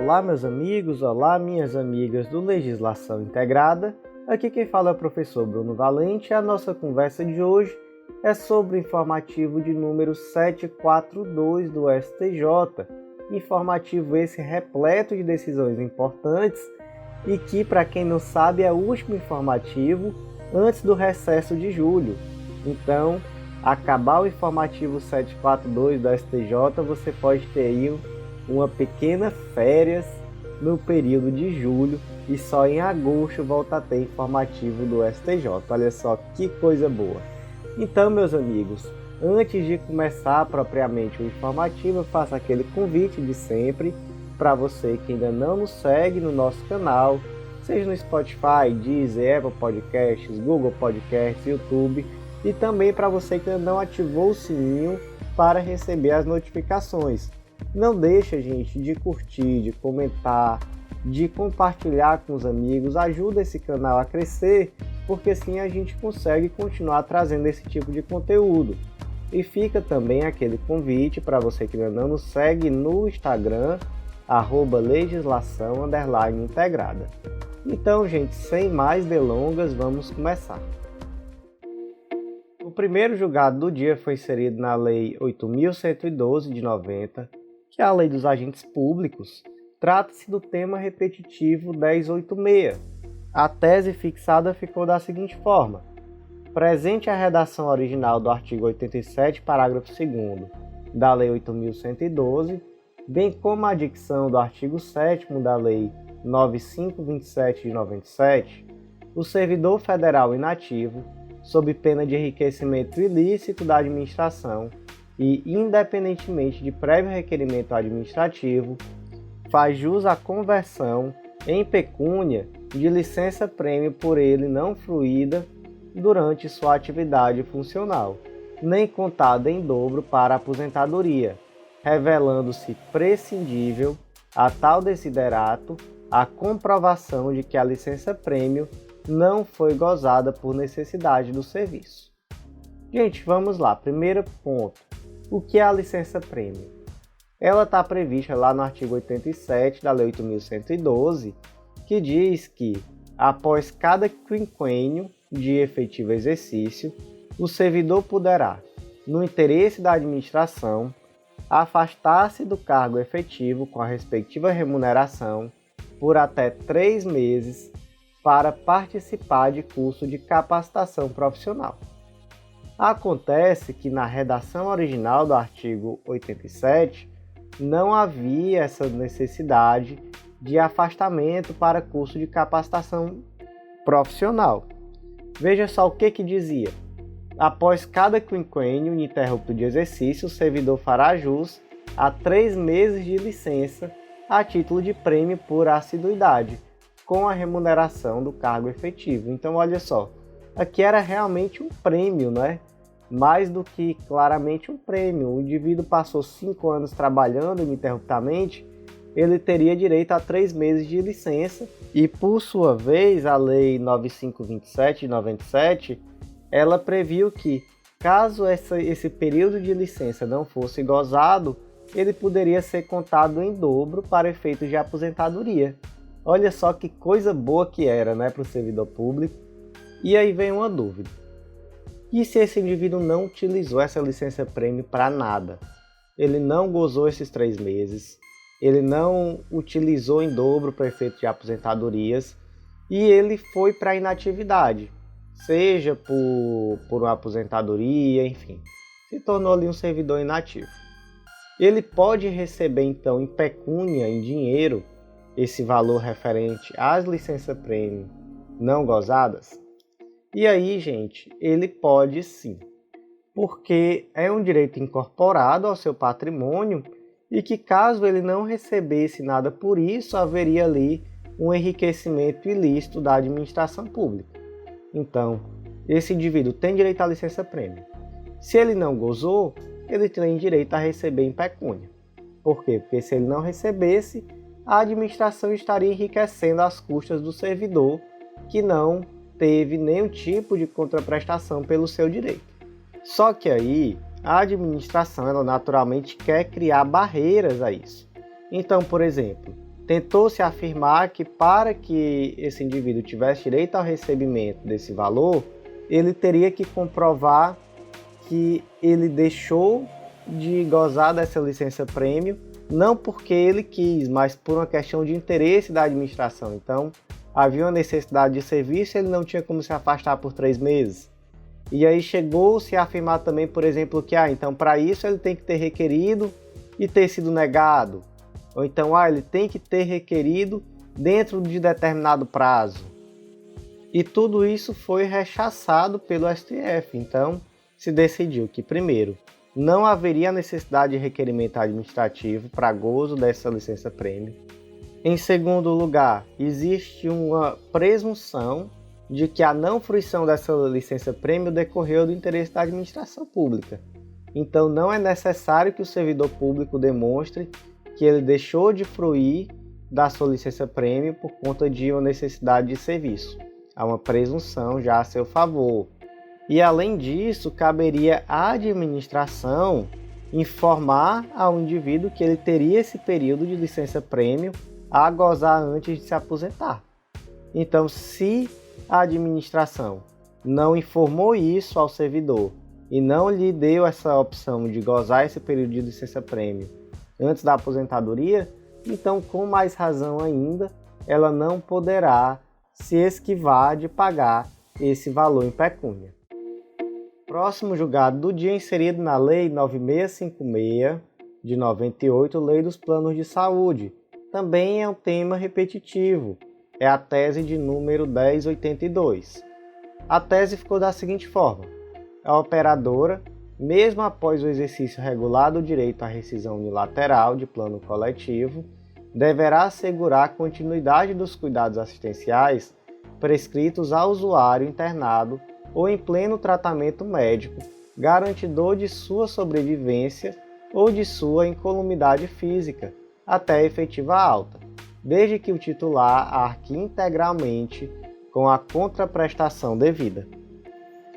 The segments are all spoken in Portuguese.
Olá meus amigos, olá minhas amigas do Legislação Integrada. Aqui quem fala é o professor Bruno Valente e a nossa conversa de hoje é sobre o informativo de número 742 do STJ. Informativo esse repleto de decisões importantes e que, para quem não sabe, é o último informativo antes do recesso de julho. Então, acabar o informativo 742 do STJ, você pode ter aí uma pequena férias no período de julho e só em agosto volta a ter informativo do STJ. Olha só que coisa boa. Então, meus amigos, antes de começar propriamente o informativo, eu faço aquele convite de sempre para você que ainda não nos segue no nosso canal, seja no Spotify, Deezer, Apple Podcasts, Google Podcasts, YouTube, e também para você que ainda não ativou o sininho para receber as notificações. Não deixa, gente, de curtir, de comentar, de compartilhar com os amigos, ajuda esse canal a crescer, porque assim a gente consegue continuar trazendo esse tipo de conteúdo. E fica também aquele convite para você que ainda não nos segue no Instagram, @legislação_integrada. Então, gente, sem mais delongas, vamos começar. O primeiro julgado do dia foi inserido na Lei 8.112 de 90, que é a Lei dos Agentes Públicos. Trata-se do tema repetitivo 1086. A tese fixada ficou da seguinte forma: presente a redação original do artigo 87, parágrafo 2º da Lei 8.112, bem como a dicção do artigo 7º da Lei 9527 de 97, o servidor federal inativo, sob pena de enriquecimento ilícito da administração e independentemente de prévio requerimento administrativo, faz jus à conversão em pecúnia de licença-prêmio por ele não fruída durante sua atividade funcional, nem contada em dobro para a aposentadoria, revelando-se prescindível a tal desiderato a comprovação de que a licença-prêmio não foi gozada por necessidade do serviço. Gente, vamos lá. Primeiro ponto. O que é a licença-prêmio? Ela está prevista lá no artigo 87 da Lei 8.112, que diz que, após cada quinquênio de efetivo exercício, o servidor poderá, no interesse da administração, afastar-se do cargo efetivo com a respectiva remuneração por até 3 meses para participar de curso de capacitação profissional. Acontece que na redação original do artigo 87 não havia essa necessidade de afastamento para curso de capacitação profissional. Veja só o que dizia. Após cada quinquênio ininterrupto de exercício, o servidor fará jus a 3 meses de licença a título de prêmio por assiduidade, com a remuneração do cargo efetivo. Então, olha só, aqui era realmente um prêmio, né? Mais do que claramente um prêmio. O indivíduo passou 5 anos trabalhando ininterruptamente, ele teria direito a 3 meses de licença e, por sua vez, a Lei 9527 de 97, ela previu que, caso esse período de licença não fosse gozado, ele poderia ser contado em dobro para efeitos de aposentadoria. Olha só que coisa boa que era, né, para o servidor público. E aí vem uma dúvida. E se esse indivíduo não utilizou essa licença-prêmio para nada? Ele não gozou esses 3 meses, ele não utilizou em dobro para efeito de aposentadorias e ele foi para a inatividade, seja por uma aposentadoria, enfim, se tornou ali um servidor inativo. Ele pode receber então em pecúnia, em dinheiro, esse valor referente às licença-prêmio não gozadas? E aí, gente, ele pode sim, porque é um direito incorporado ao seu patrimônio e que, caso ele não recebesse nada por isso, haveria ali um enriquecimento ilícito da administração pública. Então, esse indivíduo tem direito à licença-prêmio. Se ele não gozou, ele tem direito a receber em pecúnia. Por quê? Porque se ele não recebesse, a administração estaria enriquecendo às custas do servidor que não teve nenhum tipo de contraprestação pelo seu direito. Só que aí a administração ela naturalmente quer criar barreiras a isso. Então, por exemplo, tentou-se afirmar que para que esse indivíduo tivesse direito ao recebimento desse valor, ele teria que comprovar que ele deixou de gozar dessa licença-prêmio, não porque ele quis, mas por uma questão de interesse da administração. Então, havia uma necessidade de serviço e ele não tinha como se afastar por 3 meses. E aí chegou-se a afirmar também, por exemplo, que então para isso ele tem que ter requerido e ter sido negado. Ou então, ele tem que ter requerido dentro de determinado prazo. E tudo isso foi rechaçado pelo STF. Então, se decidiu que, primeiro, não haveria necessidade de requerimento administrativo para gozo dessa licença-prêmio. Em segundo lugar, existe uma presunção de que a não fruição dessa licença-prêmio decorreu do interesse da administração pública. Então, não é necessário que o servidor público demonstre que ele deixou de fruir da sua licença-prêmio por conta de uma necessidade de serviço. Há uma presunção já a seu favor. E, além disso, caberia à administração informar ao indivíduo que ele teria esse período de licença-prêmio a gozar antes de se aposentar. Então, se a administração não informou isso ao servidor e não lhe deu essa opção de gozar esse período de licença-prêmio antes da aposentadoria, então, com mais razão ainda, ela não poderá se esquivar de pagar esse valor em pecúnia. Próximo julgado do dia, inserido na Lei 9656 de 98, Lei dos Planos de Saúde. Também é um tema repetitivo, é a tese de número 1082. A tese ficou da seguinte forma: a operadora, mesmo após o exercício regular do direito à rescisão unilateral de plano coletivo, deverá assegurar a continuidade dos cuidados assistenciais prescritos ao usuário internado ou em pleno tratamento médico, garantidor de sua sobrevivência ou de sua incolumidade física, até a efetiva alta, desde que o titular arque integralmente com a contraprestação devida.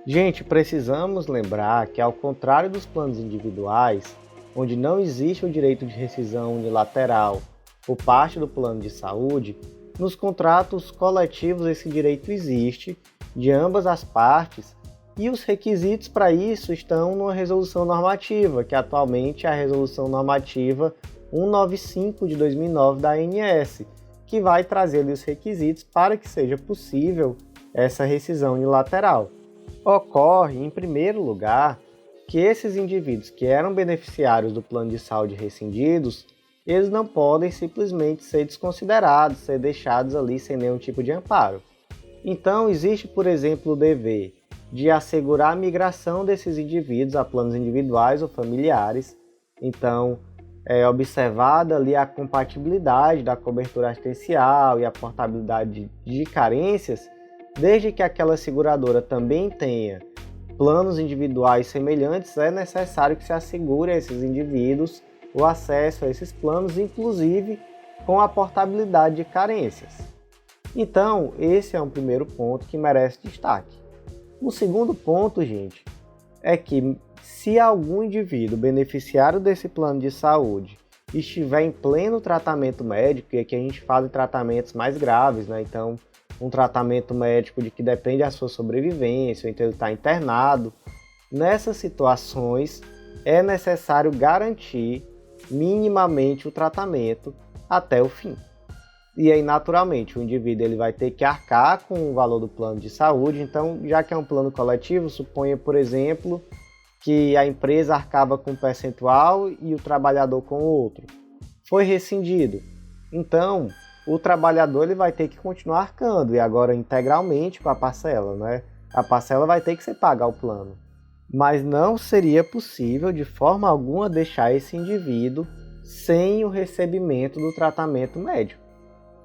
Gente, precisamos lembrar que, ao contrário dos planos individuais, onde não existe o direito de rescisão unilateral por parte do plano de saúde, nos contratos coletivos esse direito existe de ambas as partes, e os requisitos para isso estão numa resolução normativa, que atualmente é a Resolução Normativa 195 de 2009 da ANS, que vai trazer ali os requisitos para que seja possível essa rescisão unilateral. Ocorre, em primeiro lugar, que esses indivíduos que eram beneficiários do plano de saúde rescindidos, eles não podem simplesmente ser desconsiderados, ser deixados ali sem nenhum tipo de amparo. Então, existe, por exemplo, o dever de assegurar a migração desses indivíduos a planos individuais ou familiares. Então, é observada ali a compatibilidade da cobertura assistencial e a portabilidade de carências, desde que aquela seguradora também tenha planos individuais semelhantes, é necessário que se assegure a esses indivíduos o acesso a esses planos, inclusive com a portabilidade de carências. Então, esse é um primeiro ponto que merece destaque. O segundo ponto, gente, é que se algum indivíduo beneficiário desse plano de saúde estiver em pleno tratamento médico, e aqui a gente fala em tratamentos mais graves, né? Então, um tratamento médico de que depende da sua sobrevivência, ou então ele está internado, nessas situações é necessário garantir minimamente o tratamento até o fim. E aí, naturalmente, o indivíduo ele vai ter que arcar com o valor do plano de saúde. Então, já que é um plano coletivo, suponha, por exemplo, que a empresa arcava com um percentual e o trabalhador com outro. Foi rescindido. Então, o trabalhador ele vai ter que continuar arcando, e agora integralmente com a parcela, né? A parcela vai ter que ser paga ao plano. Mas não seria possível, de forma alguma, deixar esse indivíduo sem o recebimento do tratamento médico.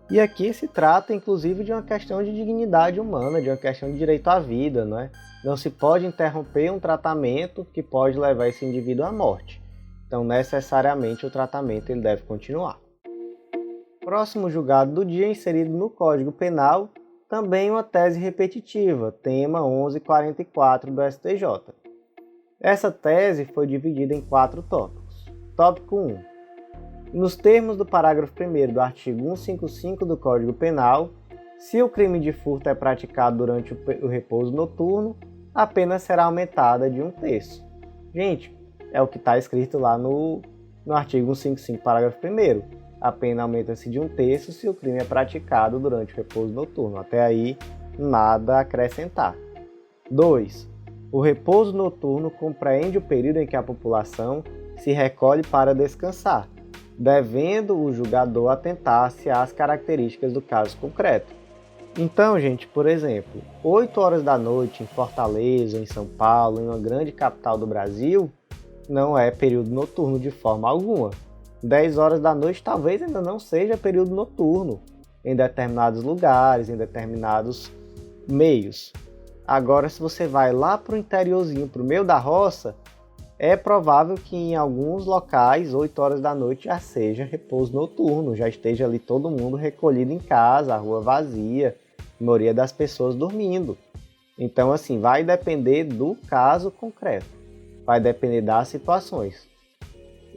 E aqui se trata, inclusive, de uma questão de dignidade humana, de uma questão de direito à vida, né? Não se pode interromper um tratamento que pode levar esse indivíduo à morte. Então, necessariamente, o tratamento ele deve continuar. Próximo julgado do dia, inserido no Código Penal, também uma tese repetitiva, tema 1144 do STJ. Essa tese foi dividida em 4 tópicos. Tópico 1. Nos termos do parágrafo 1º do artigo 155 do Código Penal, se o crime de furto é praticado durante o repouso noturno, a pena será aumentada de 1/3. Gente, é o que está escrito lá no artigo 155, parágrafo 1º. A pena aumenta-se de 1/3 se o crime é praticado durante o repouso noturno. Até aí, nada a acrescentar. 2. O repouso noturno compreende o período em que a população se recolhe para descansar, devendo o julgador atentar-se às características do caso concreto. Então, gente, por exemplo, 8 horas da noite em Fortaleza, em São Paulo, em uma grande capital do Brasil, não é período noturno de forma alguma. 10 horas da noite talvez ainda não seja período noturno em determinados lugares, em determinados meios. Agora, se você vai lá para o interiorzinho, para o meio da roça, é provável que em alguns locais, 8 horas da noite já seja repouso noturno, já esteja ali todo mundo recolhido em casa, a rua vazia, a maioria das pessoas dormindo. Então, assim, vai depender do caso concreto, vai depender das situações.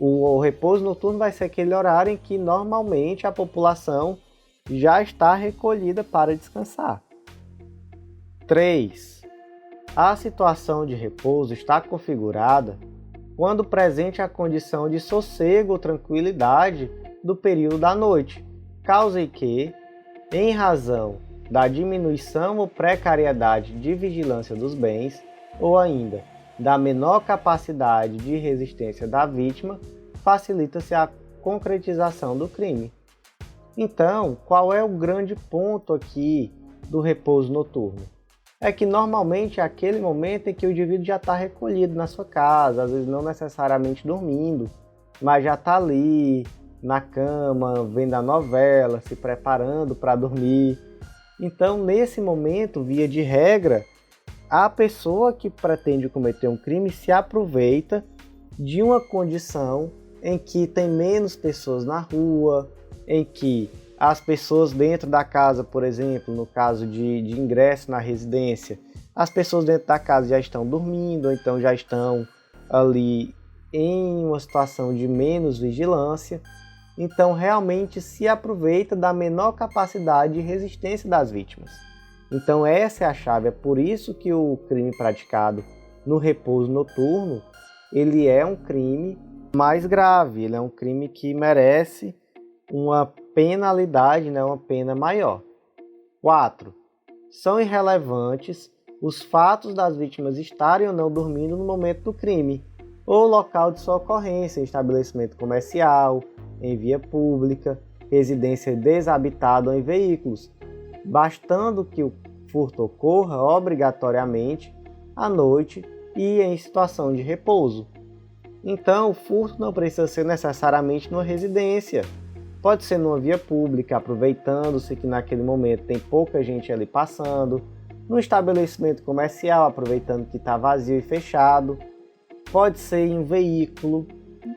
O repouso noturno vai ser aquele horário em que normalmente a população já está recolhida para descansar. 3. A situação de repouso está configurada quando presente a condição de sossego ou tranquilidade do período da noite, causa que, em razão da diminuição ou precariedade de vigilância dos bens, ou ainda da menor capacidade de resistência da vítima, facilita-se a concretização do crime. Então, qual é o grande ponto aqui do repouso noturno? É que normalmente é aquele momento em que o indivíduo já está recolhido na sua casa, às vezes não necessariamente dormindo, mas já está ali na cama, vendo a novela, se preparando para dormir. Então, nesse momento, via de regra, a pessoa que pretende cometer um crime se aproveita de uma condição em que tem menos pessoas na rua, em que as pessoas dentro da casa, por exemplo, no caso de ingresso na residência, as pessoas dentro da casa já estão dormindo, ou então já estão ali em uma situação de menos vigilância. Então, realmente se aproveita da menor capacidade de resistência das vítimas. Então, essa é a chave. É por isso que o crime praticado no repouso noturno, ele é um crime mais grave, ele é um crime que merece uma penalidade, uma pena maior. 4. São irrelevantes os fatos das vítimas estarem ou não dormindo no momento do crime, ou local de sua ocorrência, em estabelecimento comercial, em via pública, residência desabitada ou em veículos, bastando que o furto ocorra obrigatoriamente à noite e em situação de repouso. Então, o furto não precisa ser necessariamente numa residência. Pode ser numa via pública, aproveitando-se que naquele momento tem pouca gente ali passando, no estabelecimento comercial, aproveitando que está vazio e fechado, pode ser em um veículo,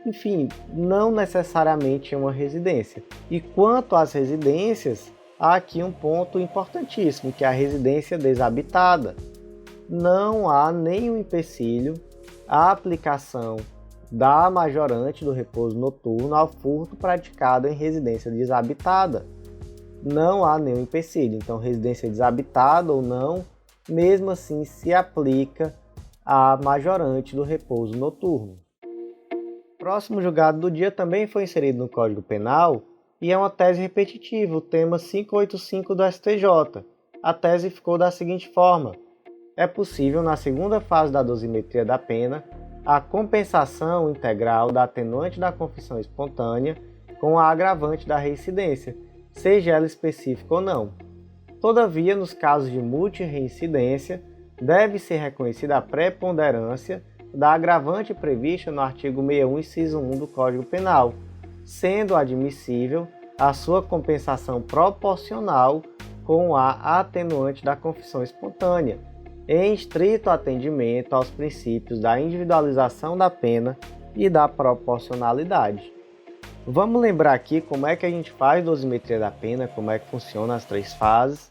enfim, não necessariamente em uma residência. E quanto às residências, há aqui um ponto importantíssimo, que é a residência desabitada. Não há nenhum empecilho à aplicação da majorante do repouso noturno ao furto praticado em residência desabitada. Não há nenhum empecilho. Então, residência desabitada ou não, mesmo assim se aplica a majorante do repouso noturno. O próximo julgado do dia também foi inserido no Código Penal e é uma tese repetitiva, o tema 585 do STJ. A tese ficou da seguinte forma: é possível, na segunda fase da dosimetria da pena, a compensação integral da atenuante da confissão espontânea com a agravante da reincidência, seja ela específica ou não. Todavia, nos casos de multireincidência, deve ser reconhecida a preponderância da agravante prevista no artigo 61, inciso 1 do Código Penal, sendo admissível a sua compensação proporcional com a atenuante da confissão espontânea, em estrito atendimento aos princípios da individualização da pena e da proporcionalidade. Vamos lembrar aqui como é que a gente faz dosimetria da pena, como é que funciona as 3 fases.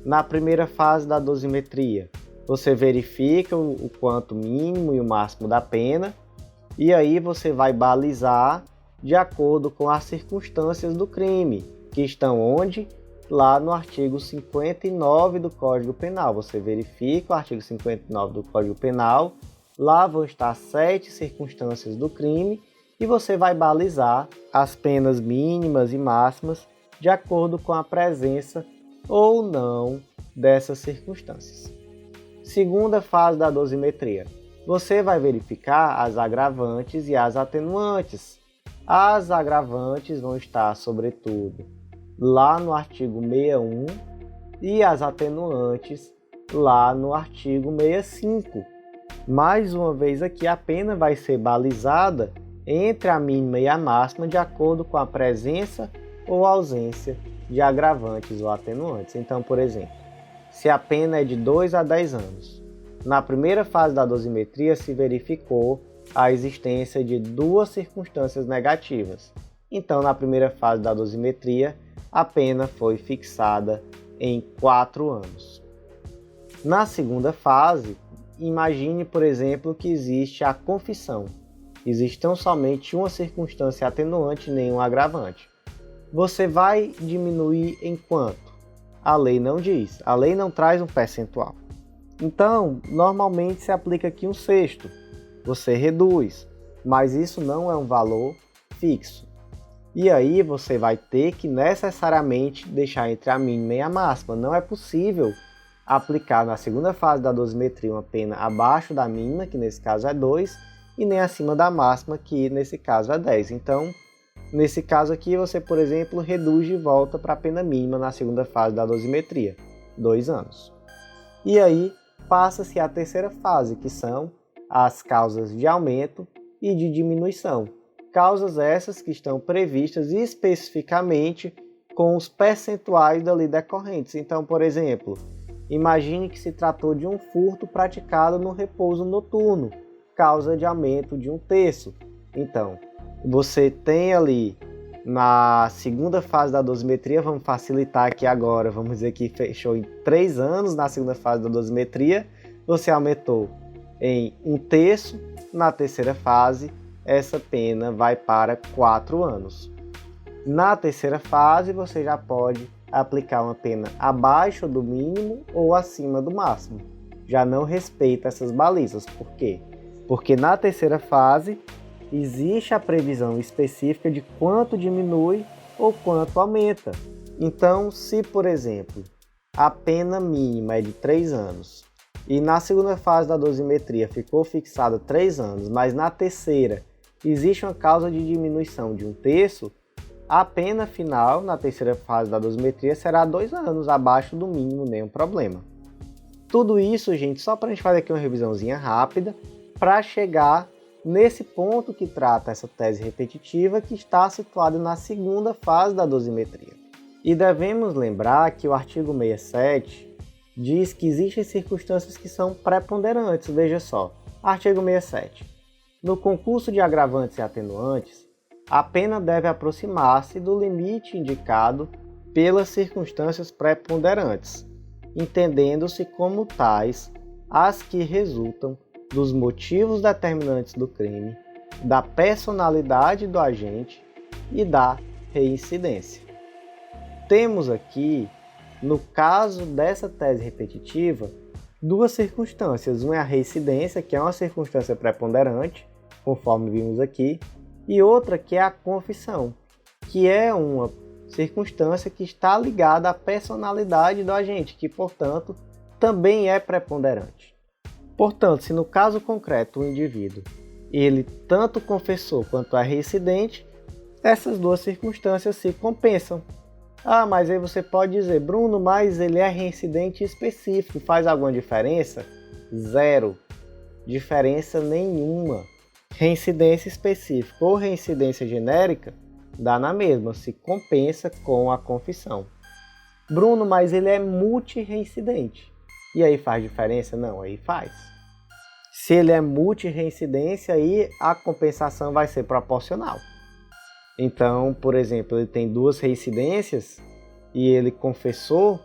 Na primeira fase da dosimetria, você verifica o quanto mínimo e o máximo da pena, e aí você vai balizar de acordo com as circunstâncias do crime, que estão onde? Lá no artigo 59 do Código Penal. Você verifica o artigo 59 do Código Penal, lá vão estar 7 circunstâncias do crime e você vai balizar as penas mínimas e máximas de acordo com a presença ou não dessas circunstâncias. Segunda fase da dosimetria. Você vai verificar as agravantes e as atenuantes. As agravantes vão estar, sobretudo, lá no artigo 61 e as atenuantes lá no artigo 65. Mais uma vez aqui, a pena vai ser balizada entre a mínima e a máxima de acordo com a presença ou ausência de agravantes ou atenuantes. Então, por exemplo, se a pena é de 2 a 10 anos, na primeira fase da dosimetria se verificou a existência de 2 circunstâncias negativas. Então, na primeira fase da dosimetria, a pena foi fixada em 4 anos. Na segunda fase, imagine, por exemplo, que existe a confissão. Existe tão somente uma circunstância atenuante e nenhum agravante. Você vai diminuir em quanto? A lei não diz. A lei não traz um percentual. Então, normalmente se aplica aqui 1/6. Você reduz, mas isso não é um valor fixo. E aí você vai ter que necessariamente deixar entre a mínima e a máxima. Não é possível aplicar na segunda fase da dosimetria uma pena abaixo da mínima, que nesse caso é 2, e nem acima da máxima, que nesse caso é 10. Então, nesse caso aqui, você, por exemplo, reduz de volta para a pena mínima na segunda fase da dosimetria, 2 anos. E aí, passa-se à terceira fase, que são as causas de aumento e de diminuição. Causas essas que estão previstas especificamente com os percentuais dali decorrentes. Então, por exemplo, imagine que se tratou de um furto praticado no repouso noturno, causa de aumento de 1/3. Então, você tem ali na segunda fase da dosimetria, vamos facilitar aqui agora, vamos dizer que fechou em 3 anos na segunda fase da dosimetria, você aumentou em 1/3, na terceira fase, essa pena vai para 4 anos. Na terceira fase, você já pode aplicar uma pena abaixo do mínimo ou acima do máximo. Já não respeita essas balizas. Por quê? Porque na terceira fase, existe a previsão específica de quanto diminui ou quanto aumenta. Então, se, por exemplo, a pena mínima é de 3 anos e na segunda fase da dosimetria ficou fixada 3 anos, mas na terceira existe uma causa de diminuição de 1/3, a pena final na terceira fase da dosimetria será 2 anos, abaixo do mínimo, nenhum problema. Tudo isso, gente, só para a gente fazer aqui uma revisãozinha rápida, para chegar nesse ponto que trata essa tese repetitiva que está situado na segunda fase da dosimetria. E devemos lembrar que o artigo 67 diz que existem circunstâncias que são preponderantes. Veja só, artigo 67. No concurso de agravantes e atenuantes, a pena deve aproximar-se do limite indicado pelas circunstâncias preponderantes, entendendo-se como tais as que resultam dos motivos determinantes do crime, da personalidade do agente e da reincidência. Temos aqui, no caso dessa tese repetitiva, 2 circunstâncias. Uma é a reincidência, que é uma circunstância preponderante, conforme vimos aqui, e outra que é a confissão, que é uma circunstância que está ligada à personalidade do agente, que, portanto, também é preponderante. Portanto, se no caso concreto o indivíduo ele tanto confessou quanto é reincidente, essas 2 circunstâncias se compensam. Ah, mas aí você pode dizer, Bruno, mas ele é reincidente específico, faz alguma diferença? Zero. Diferença nenhuma. Reincidência específica ou reincidência genérica dá na mesma, se compensa com a confissão. Bruno, mas ele é multireincidente. E aí faz diferença? Não, aí faz. Se ele é multireincidência, aí a compensação vai ser proporcional. Então, por exemplo, ele tem 2 reincidências e ele confessou,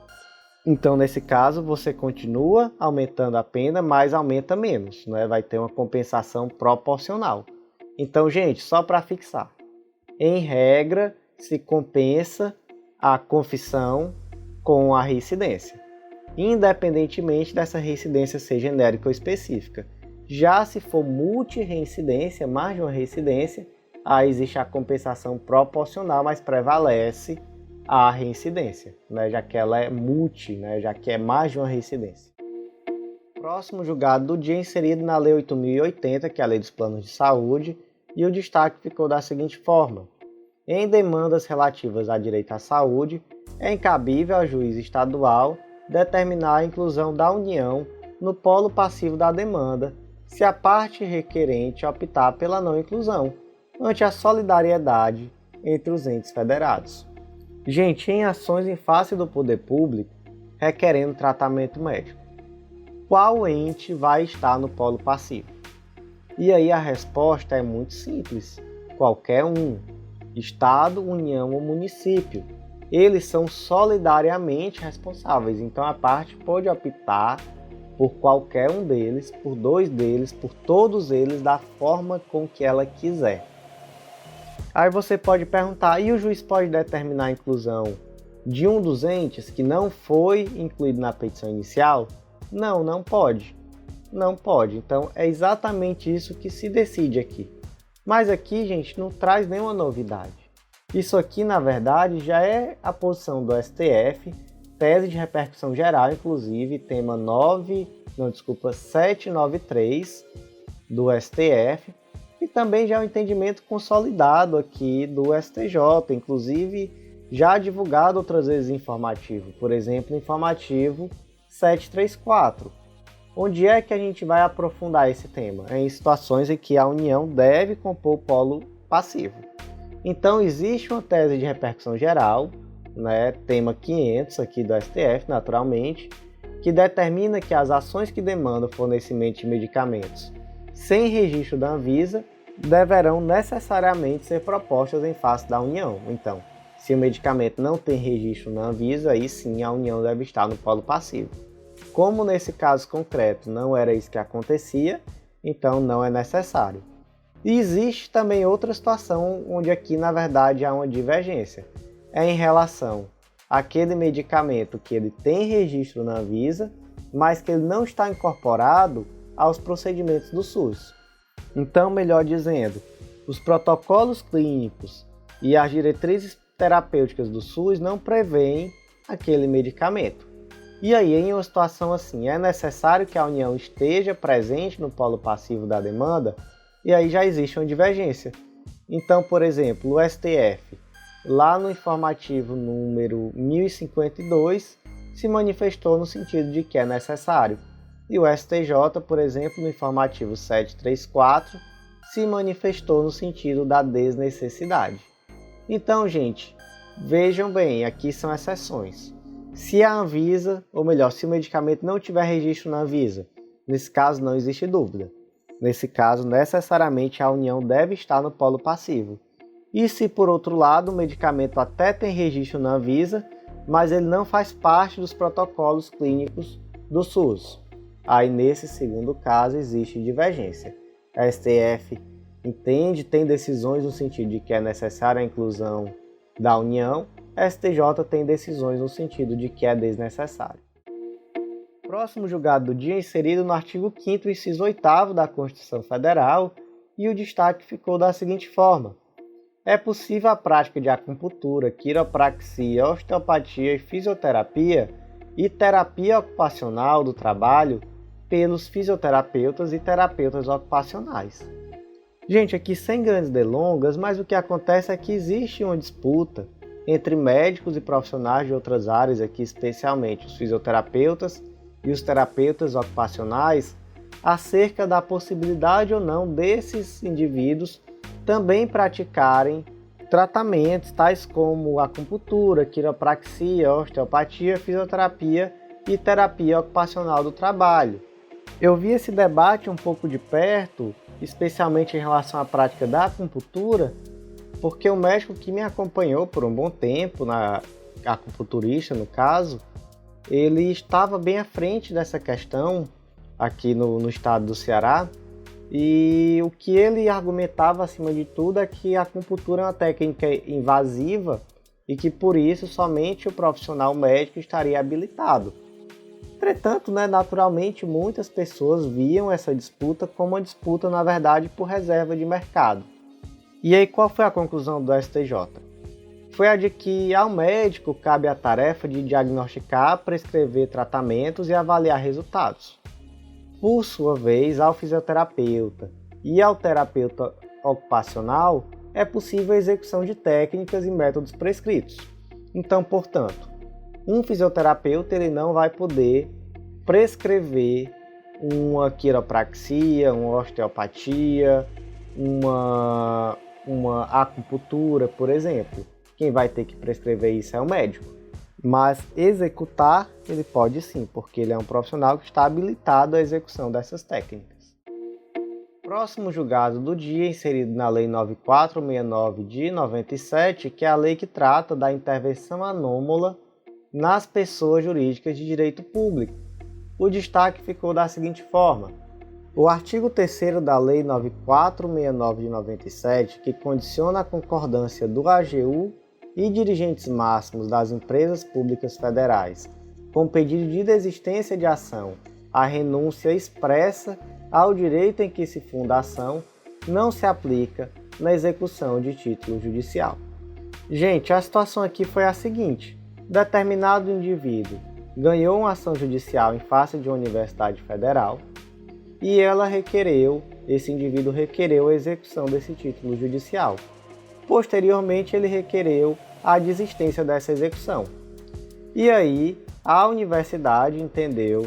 então nesse caso você continua aumentando a pena, mas aumenta menos, né? Vai ter uma compensação proporcional. Então, gente, só para fixar, Em regra, se compensa a confissão com a reincidência, independentemente dessa reincidência ser genérica ou específica. Já se for multireincidência, mais de uma reincidência, aí existe a compensação proporcional, mas prevalece a reincidência, né? Já que ela é multi, né? Já que é mais de uma reincidência. Próximo julgado do dia inserido na Lei 8.080, que é a Lei dos Planos de Saúde, e o destaque ficou da seguinte forma: em demandas relativas a direito à saúde, é incabível ao juiz estadual determinar a inclusão da União no polo passivo da demanda, se a parte requerente optar pela não inclusão, ante a solidariedade entre os entes federados. Gente, em ações em face do poder público requerendo tratamento médico, qual ente vai estar no polo passivo? E aí a resposta é muito simples: qualquer um. Estado, União ou município. Eles são solidariamente responsáveis, então a parte pode optar por qualquer um deles, por dois deles, por todos eles, da forma com que ela quiser. Aí você pode perguntar, e o juiz pode determinar a inclusão de um dos entes que não foi incluído na petição inicial? Não, não pode. Não pode. Então é exatamente isso que se decide aqui. Mas aqui, gente, não traz nenhuma novidade. Isso aqui, na verdade, já é a posição do STF, tese de repercussão geral, inclusive, tema 793 do STF, e também já é um entendimento consolidado aqui do STJ, inclusive já divulgado outras vezes em informativo, por exemplo, informativo 734. Onde é que a gente vai aprofundar esse tema? Em situações em que a União deve compor o polo passivo. Então, existe uma tese de repercussão geral, né, tema 500 aqui do STF, naturalmente, que determina que as ações que demandam fornecimento de medicamentos sem registro da Anvisa deverão necessariamente ser propostas em face da União. Então, se o medicamento não tem registro na Anvisa, aí sim a União deve estar no polo passivo. Como nesse caso concreto não era isso que acontecia, então não é necessário. E existe também outra situação onde aqui na verdade há uma divergência. É em relação àquele medicamento que ele tem registro na Anvisa, mas que ele não está incorporado aos procedimentos do SUS. Então, melhor dizendo, os protocolos clínicos e as diretrizes terapêuticas do SUS não prevêem aquele medicamento. E aí, em uma situação assim, é necessário que a União esteja presente no polo passivo da demanda? E aí já existe uma divergência. Então, por exemplo, o STF, lá no informativo número 1052, se manifestou no sentido de que é necessário. E o STJ, por exemplo, no informativo 734, se manifestou no sentido da desnecessidade. Então, gente, vejam bem, aqui são exceções. Se a Anvisa, ou melhor, se o medicamento não tiver registro na Anvisa, nesse caso não existe dúvida. Nesse caso, necessariamente a União deve estar no polo passivo. E se, por outro lado, o medicamento até tem registro na Anvisa, mas ele não faz parte dos protocolos clínicos do SUS, aí nesse segundo caso existe divergência. A STF entende, tem decisões no sentido de que é necessária a inclusão da União, a STJ tem decisões no sentido de que é desnecessário. Próximo julgado do dia inserido no artigo 5º, inciso 8º da Constituição Federal, e o destaque ficou da seguinte forma: é possível a prática de acupuntura, quiropraxia, osteopatia e fisioterapia e terapia ocupacional do trabalho pelos fisioterapeutas e terapeutas ocupacionais. Gente, aqui sem grandes delongas, mas o que acontece é que existe uma disputa entre médicos e profissionais de outras áreas, aqui especialmente os fisioterapeutas e os terapeutas ocupacionais, acerca da possibilidade ou não desses indivíduos também praticarem tratamentos tais como acupuntura, quiropraxia, osteopatia, fisioterapia e terapia ocupacional do trabalho. Eu vi esse debate um pouco de perto, especialmente em relação à prática da acupuntura, porque o médico que me acompanhou por um bom tempo, acupunturista no caso, ele estava bem à frente dessa questão aqui no estado do Ceará, E o que ele argumentava, acima de tudo, é que a acupuntura é uma técnica invasiva e que, por isso, somente o profissional médico estaria habilitado. Entretanto, naturalmente, muitas pessoas viam essa disputa como uma disputa, na verdade, por reserva de mercado. E aí, qual foi a conclusão do STJ? Foi a de que ao médico cabe a tarefa de diagnosticar, prescrever tratamentos e avaliar resultados. Por sua vez, ao fisioterapeuta e ao terapeuta ocupacional, é possível a execução de técnicas e métodos prescritos. Então, portanto, um fisioterapeuta ele não vai poder prescrever uma quiropraxia, uma osteopatia, uma acupuntura, por exemplo. Quem vai ter que prescrever isso é o médico. Mas executar ele pode sim, porque ele é um profissional que está habilitado à execução dessas técnicas. Próximo julgado do dia, inserido na Lei 9469 de 97, que é a lei que trata da intervenção anômala nas pessoas jurídicas de direito público. O destaque ficou da seguinte forma: o artigo 3º da Lei 9469 de 97, que condiciona a concordância do AGU e dirigentes máximos das empresas públicas federais com pedido de desistência de ação à renúncia expressa ao direito em que se funda a ação, não se aplica na execução de título judicial. Gente, a situação aqui foi a seguinte: determinado indivíduo ganhou uma ação judicial em face de uma universidade federal e esse indivíduo requereu a execução desse título judicial. Posteriormente, ele requereu a desistência dessa execução. E aí, a universidade entendeu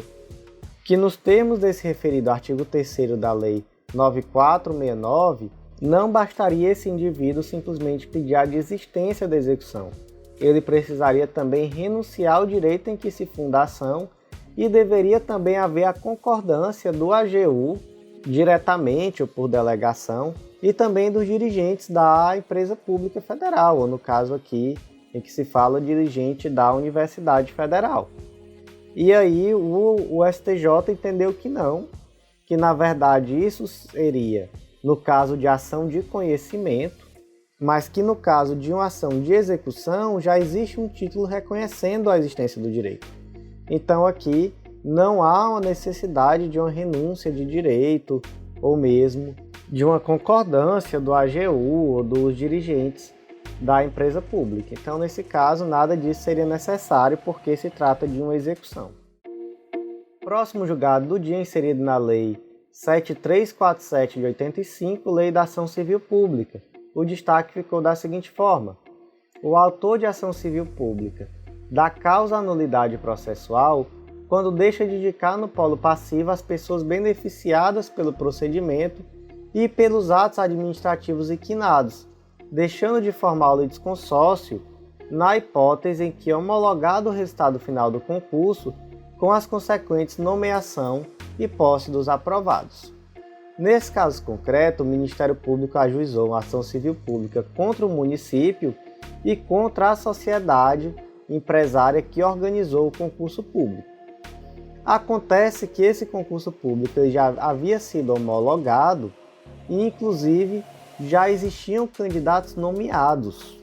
que, nos termos desse referido artigo 3º da Lei 9469, não bastaria esse indivíduo simplesmente pedir a desistência da execução. Ele precisaria também renunciar ao direito em que se funda a ação e deveria também haver a concordância do AGU, diretamente ou por delegação, e também dos dirigentes da empresa pública federal, ou no caso aqui, em que se fala dirigente da Universidade Federal. E aí o STJ entendeu que não, que na verdade isso seria no caso de ação de conhecimento, mas que no caso de uma ação de execução já existe um título reconhecendo a existência do direito. Então aqui não há uma necessidade de uma renúncia de direito ou mesmo de uma concordância do AGU ou dos dirigentes da empresa pública. Então, nesse caso, nada disso seria necessário porque se trata de uma execução. Próximo julgado do dia, inserido na Lei 7347 de 85, Lei da Ação Civil Pública. O destaque ficou da seguinte forma: o autor de ação civil pública dá causa à nulidade processual quando deixa de indicar no polo passivo as pessoas beneficiadas pelo procedimento e pelos atos administrativos inquinados, deixando de formar o litisconsórcio na hipótese em que é homologado o resultado final do concurso com as consequentes nomeação e posse dos aprovados. Nesse caso concreto, o Ministério Público ajuizou uma ação civil pública contra o município e contra a sociedade empresária que organizou o concurso público. Acontece que esse concurso público já havia sido homologado e, inclusive, já existiam candidatos nomeados.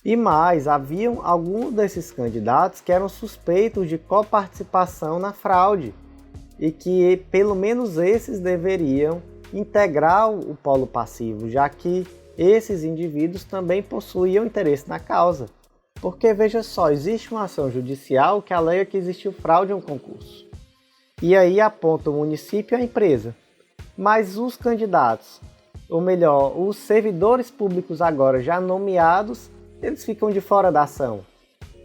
E mais, haviam alguns desses candidatos que eram suspeitos de coparticipação na fraude e que pelo menos esses deveriam integrar o polo passivo, já que esses indivíduos também possuíam interesse na causa. Porque, veja só, existe uma ação judicial que alega que existiu fraude em um concurso. E aí aponta o município e a empresa. Mas os candidatos, ou melhor, os servidores públicos agora já nomeados, eles ficam de fora da ação.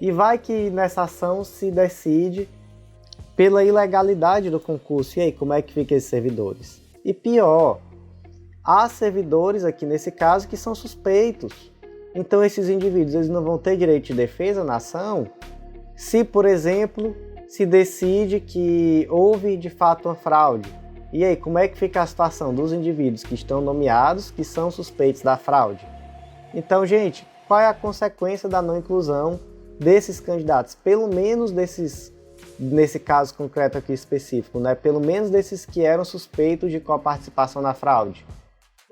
E vai que nessa ação se decide pela ilegalidade do concurso. E aí, como é que ficam esses servidores? E pior, há servidores aqui nesse caso que são suspeitos. Então esses indivíduos eles não vão ter direito de defesa na ação se, por exemplo, se decide que houve de fato uma fraude. E aí, como é que fica a situação dos indivíduos que estão nomeados, que são suspeitos da fraude? Então, gente, qual é a consequência da não inclusão desses candidatos, pelo menos desses nesse caso concreto aqui específico, né? Pelo menos desses que eram suspeitos de coparticipação na fraude.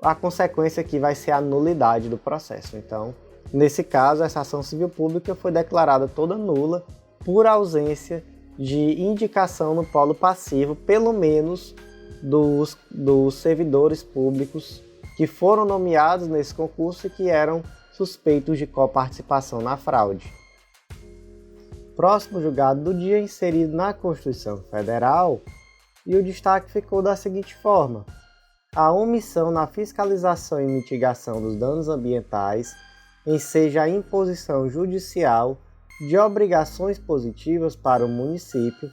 A consequência aqui vai ser a nulidade do processo. Então, nesse caso, essa ação civil pública foi declarada toda nula por ausência de indicação no polo passivo, pelo menos dos servidores públicos que foram nomeados nesse concurso e que eram suspeitos de coparticipação na fraude. Próximo julgado do dia inserido na Constituição Federal, e o destaque ficou da seguinte forma: a omissão na fiscalização e mitigação dos danos ambientais enseja a imposição judicial de obrigações positivas para o município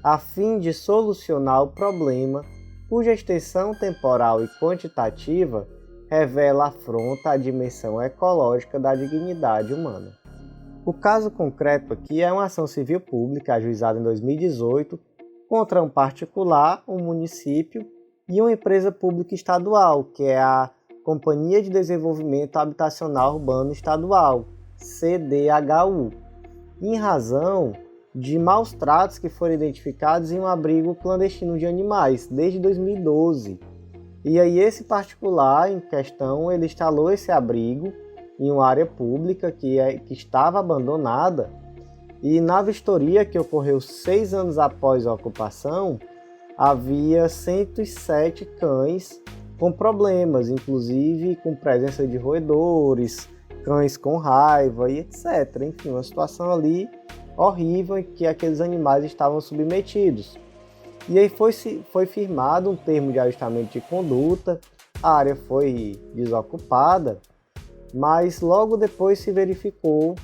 a fim de solucionar o problema cuja extensão temporal e quantitativa revela afronta à dimensão ecológica da dignidade humana. O caso concreto aqui é uma ação civil pública ajuizada em 2018 contra um particular, um município e uma empresa pública estadual, que é a Companhia de Desenvolvimento Habitacional Urbano Estadual, CDHU, em razão de maus tratos que foram identificados em um abrigo clandestino de animais desde 2012. E aí esse particular em questão, ele instalou esse abrigo em uma área pública que estava abandonada, e na vistoria que ocorreu 6 anos após a ocupação, havia 107 cães com problemas, inclusive com presença de roedores, cães com raiva e etc. Enfim, uma situação ali horrível em que aqueles animais estavam submetidos. E aí foi firmado um termo de ajustamento de conduta, a área foi desocupada, mas logo depois se verificou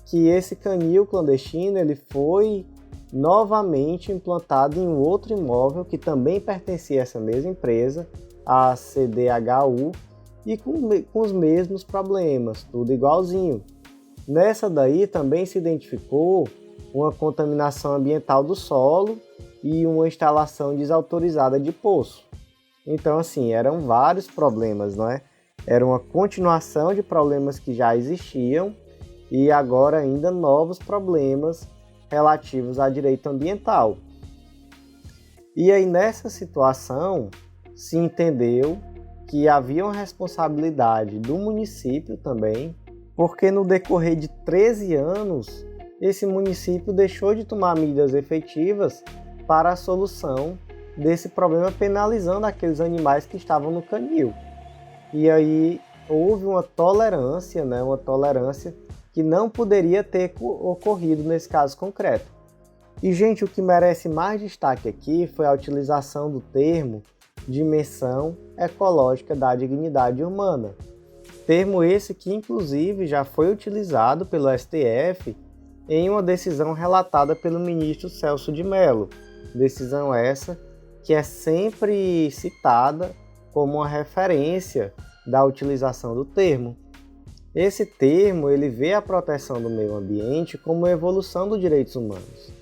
que esse canil clandestino ele foi novamente implantado em um outro imóvel que também pertencia a essa mesma empresa, a CDHU, e com os mesmos problemas, tudo igualzinho. Nessa daí também se identificou uma contaminação ambiental do solo e uma instalação desautorizada de poço. Então, assim, eram vários problemas, não é? Era uma continuação de problemas que já existiam e agora ainda novos problemas relativos a direito ambiental. E aí, nessa situação, se entendeu que havia uma responsabilidade do município também, porque no decorrer de 13 anos, esse município deixou de tomar medidas efetivas para a solução desse problema, penalizando aqueles animais que estavam no canil. E aí houve uma tolerância que não poderia ter ocorrido nesse caso concreto. E, gente, o que merece mais destaque aqui foi a utilização do termo dimensão ecológica da dignidade humana. Termo esse que, inclusive, já foi utilizado pelo STF em uma decisão relatada pelo ministro Celso de Mello. Decisão essa que é sempre citada como uma referência da utilização do termo. Esse termo ele vê a proteção do meio ambiente como uma evolução dos direitos humanos.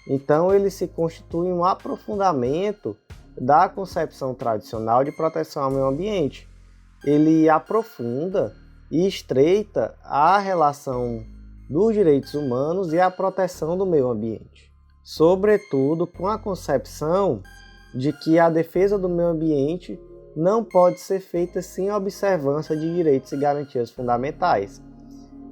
Então ele se constitui um aprofundamento da concepção tradicional de proteção ao meio ambiente. Ele aprofunda e estreita a relação dos direitos humanos e a proteção do meio ambiente, sobretudo com a concepção de que a defesa do meio ambiente não pode ser feita sem observância de direitos e garantias fundamentais.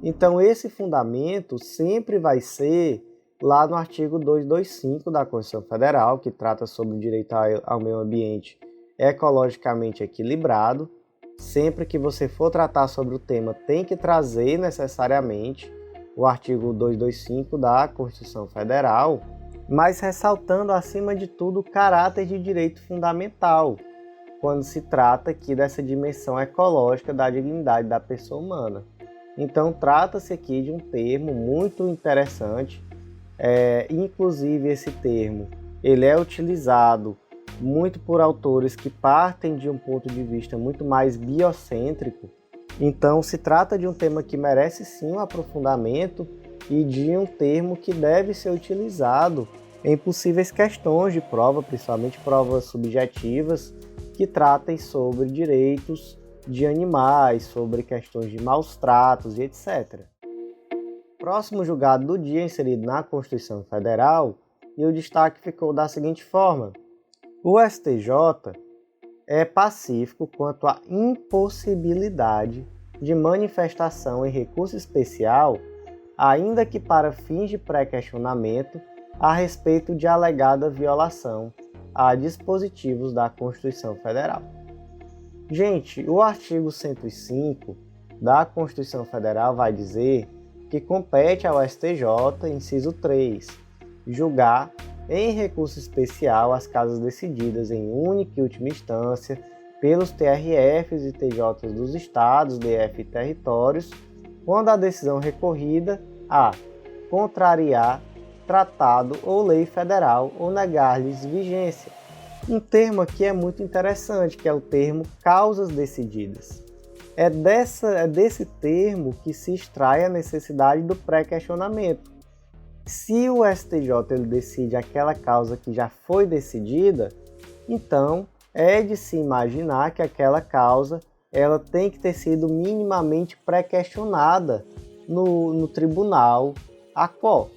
Então esse fundamento sempre vai ser lá no artigo 225 da Constituição Federal, que trata sobre o direito ao meio ambiente ecologicamente equilibrado. Sempre que você for tratar sobre o tema, tem que trazer necessariamente o artigo 225 da Constituição Federal, mas ressaltando acima de tudo o caráter de direito fundamental, quando se trata aqui dessa dimensão ecológica da dignidade da pessoa humana. Então trata-se aqui de um termo muito interessante, inclusive esse termo ele é utilizado muito por autores que partem de um ponto de vista muito mais biocêntrico. Então se trata de um tema que merece sim um aprofundamento e de um termo que deve ser utilizado em possíveis questões de prova, principalmente provas subjetivas, que tratem sobre direitos de animais, sobre questões de maus tratos e etc. Próximo julgado do dia inserido na Constituição Federal, e o destaque ficou da seguinte forma: o STJ é pacífico quanto à impossibilidade de manifestação em recurso especial, ainda que para fins de pré-questionamento, a respeito de alegada violação a dispositivos da Constituição Federal. Gente, o artigo 105 da Constituição Federal vai dizer que compete ao STJ, inciso 3, julgar em recurso especial as causas decididas em única e última instância pelos TRFs e TJs dos estados, DF e territórios, quando a decisão recorrida a contrariar tratado ou lei federal ou negar-lhes vigência. Um termo aqui é muito interessante, que é o termo causas decididas. É desse termo que se extrai a necessidade do pré-questionamento. Se o STJ ele decide aquela causa que já foi decidida, então é de se imaginar que aquela causa ela tem que ter sido minimamente pré-questionada no tribunal ACO.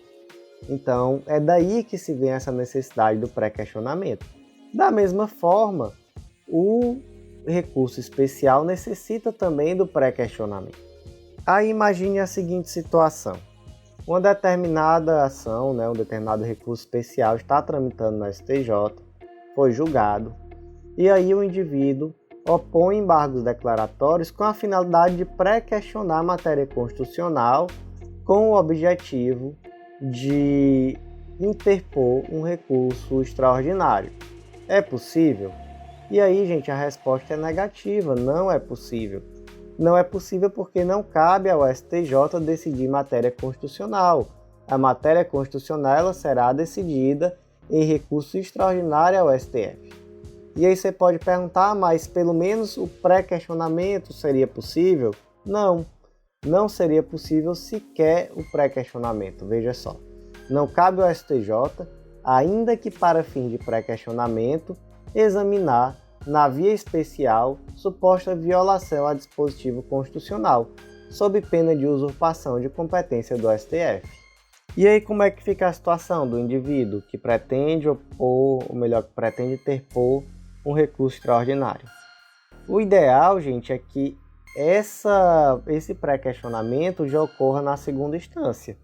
Então é daí que se vem essa necessidade do pré-questionamento. Da mesma forma, o recurso especial necessita também do pré-questionamento. Aí imagine a seguinte situação: uma determinada ação, um determinado recurso especial está tramitando no STJ, foi julgado, e aí o indivíduo opõe embargos declaratórios com a finalidade de pré-questionar a matéria constitucional com o objetivo de interpor um recurso extraordinário. É possível? E aí, gente, a resposta é negativa, não é possível. Não é possível porque não cabe ao STJ decidir matéria constitucional. A matéria constitucional ela será decidida em recurso extraordinário ao STF. E aí você pode perguntar, mas pelo menos o pré-questionamento seria possível? Não, não seria possível sequer o pré-questionamento, veja só. Não cabe ao STJ, ainda que para fim de pré-questionamento, examinar na via especial suposta violação a dispositivo constitucional, sob pena de usurpação de competência do STF. E aí como é que fica a situação do indivíduo que pretende opor, ou melhor, que pretende interpor um recurso extraordinário? O ideal, gente, é que esse pré-questionamento já ocorra na segunda instância.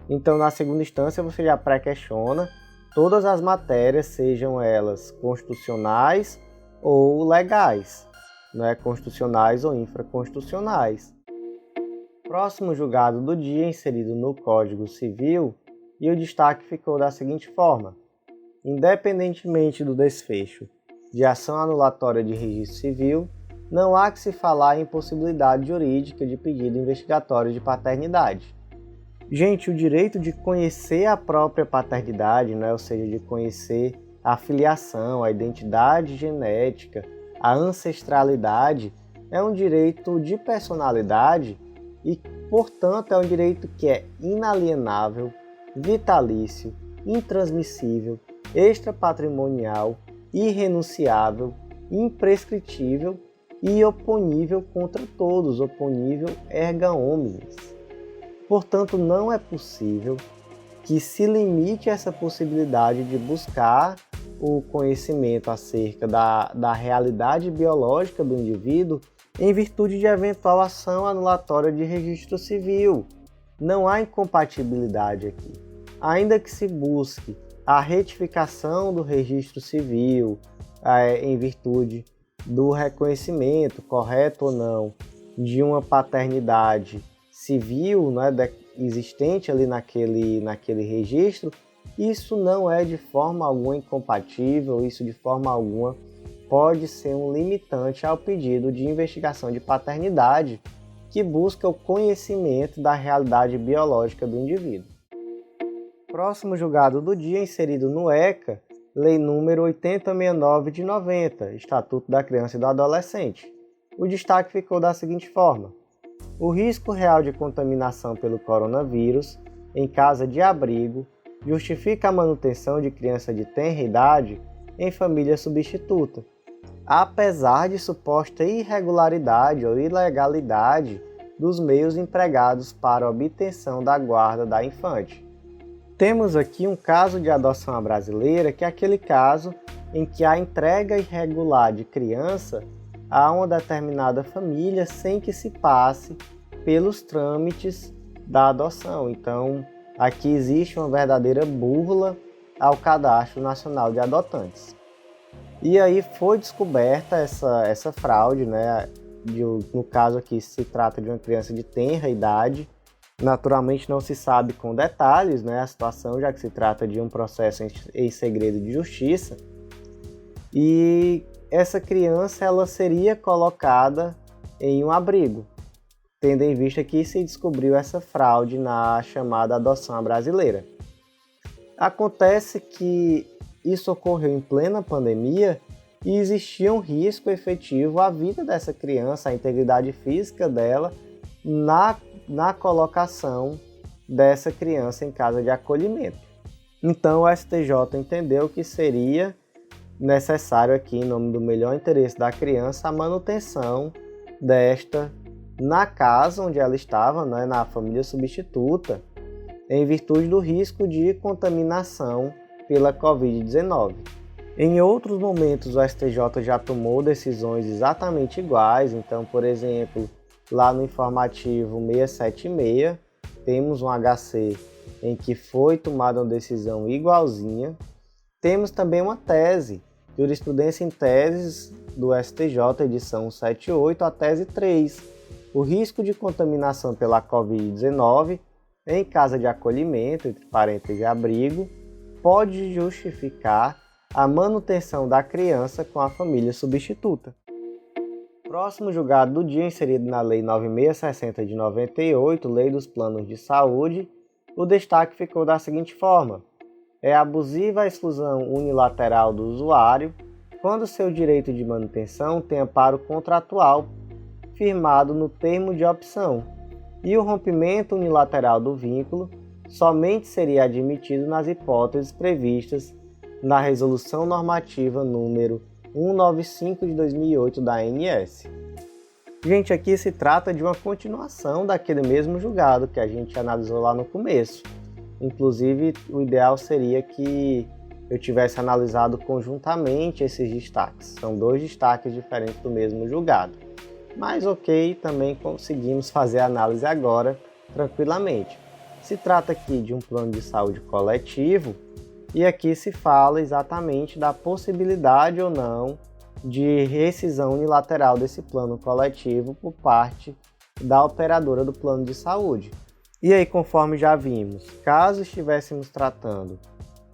Então, na segunda instância, você já pré-questiona todas as matérias, sejam elas constitucionais ou legais, constitucionais ou infraconstitucionais. Próximo julgado do dia inserido no Código Civil, e o destaque ficou da seguinte forma: independentemente do desfecho de ação anulatória de registro civil, não há que se falar em impossibilidade jurídica de pedido investigatório de paternidade. Gente, o direito de conhecer a própria paternidade, ou seja, de conhecer a filiação, a identidade genética, a ancestralidade, é um direito de personalidade e, portanto, é um direito que é inalienável, vitalício, intransmissível, extrapatrimonial, irrenunciável, imprescritível e oponível contra todos, oponível erga omnes. Portanto, não é possível que se limite essa possibilidade de buscar o conhecimento acerca da realidade biológica do indivíduo em virtude de eventual ação anulatória de registro civil. Não há incompatibilidade aqui. Ainda que se busque a retificação do registro civil em virtude do reconhecimento, correto ou não, de uma paternidade civil, existente ali naquele registro, isso não é de forma alguma incompatível, isso de forma alguma pode ser um limitante ao pedido de investigação de paternidade que busca o conhecimento da realidade biológica do indivíduo. Próximo julgado do dia inserido no ECA, Lei nº 8069 de 90, Estatuto da Criança e do Adolescente. O destaque ficou da seguinte forma: o risco real de contaminação pelo coronavírus em casa de abrigo justifica a manutenção de criança de tenra idade em família substituta, apesar de suposta irregularidade ou ilegalidade dos meios empregados para a obtenção da guarda da infante. Temos aqui um caso de adoção à brasileira, que é aquele caso em que há entrega irregular de criança a uma determinada família sem que se passe pelos trâmites da adoção. Então, aqui existe uma verdadeira burla ao Cadastro Nacional de Adotantes. E aí foi descoberta essa fraude, né? No caso aqui se trata de uma criança de tenra idade. Naturalmente não se sabe com detalhes, né, a situação, já que se trata de um processo em segredo de justiça. E essa criança ela seria colocada em um abrigo, tendo em vista que se descobriu essa fraude na chamada adoção à brasileira. Acontece que isso ocorreu em plena pandemia e existia um risco efetivo à vida dessa criança, à integridade física dela, na colocação dessa criança em casa de acolhimento. Então o STJ entendeu que seria necessário aqui, em nome do melhor interesse da criança, a manutenção desta na casa onde ela estava, né, na família substituta, em virtude do risco de contaminação pela Covid-19. Em outros momentos o STJ já tomou decisões exatamente iguais, então, por exemplo, lá no informativo 676, temos um HC em que foi tomada uma decisão igualzinha. Temos também uma tese, jurisprudência em teses do STJ, edição 178, a tese 3. O risco de contaminação pela Covid-19 em casa de acolhimento, entre parênteses, abrigo, pode justificar a manutenção da criança com a família substituta. Próximo julgado do dia, inserido na Lei 9660 de 98, Lei dos Planos de Saúde, o destaque ficou da seguinte forma: é abusiva a exclusão unilateral do usuário quando seu direito de manutenção tem amparo contratual firmado no termo de opção, e o rompimento unilateral do vínculo somente seria admitido nas hipóteses previstas na Resolução Normativa número 195 de 2008 da ANS. Gente, aqui se trata de uma continuação daquele mesmo julgado que a gente analisou lá no começo. Inclusive, o ideal seria que eu tivesse analisado conjuntamente esses destaques. São dois destaques diferentes do mesmo julgado. Mas ok, também conseguimos fazer a análise agora tranquilamente. Se trata aqui de um plano de saúde coletivo, e aqui se fala exatamente da possibilidade ou não de rescisão unilateral desse plano coletivo por parte da operadora do plano de saúde. E aí, conforme já vimos, caso estivéssemos tratando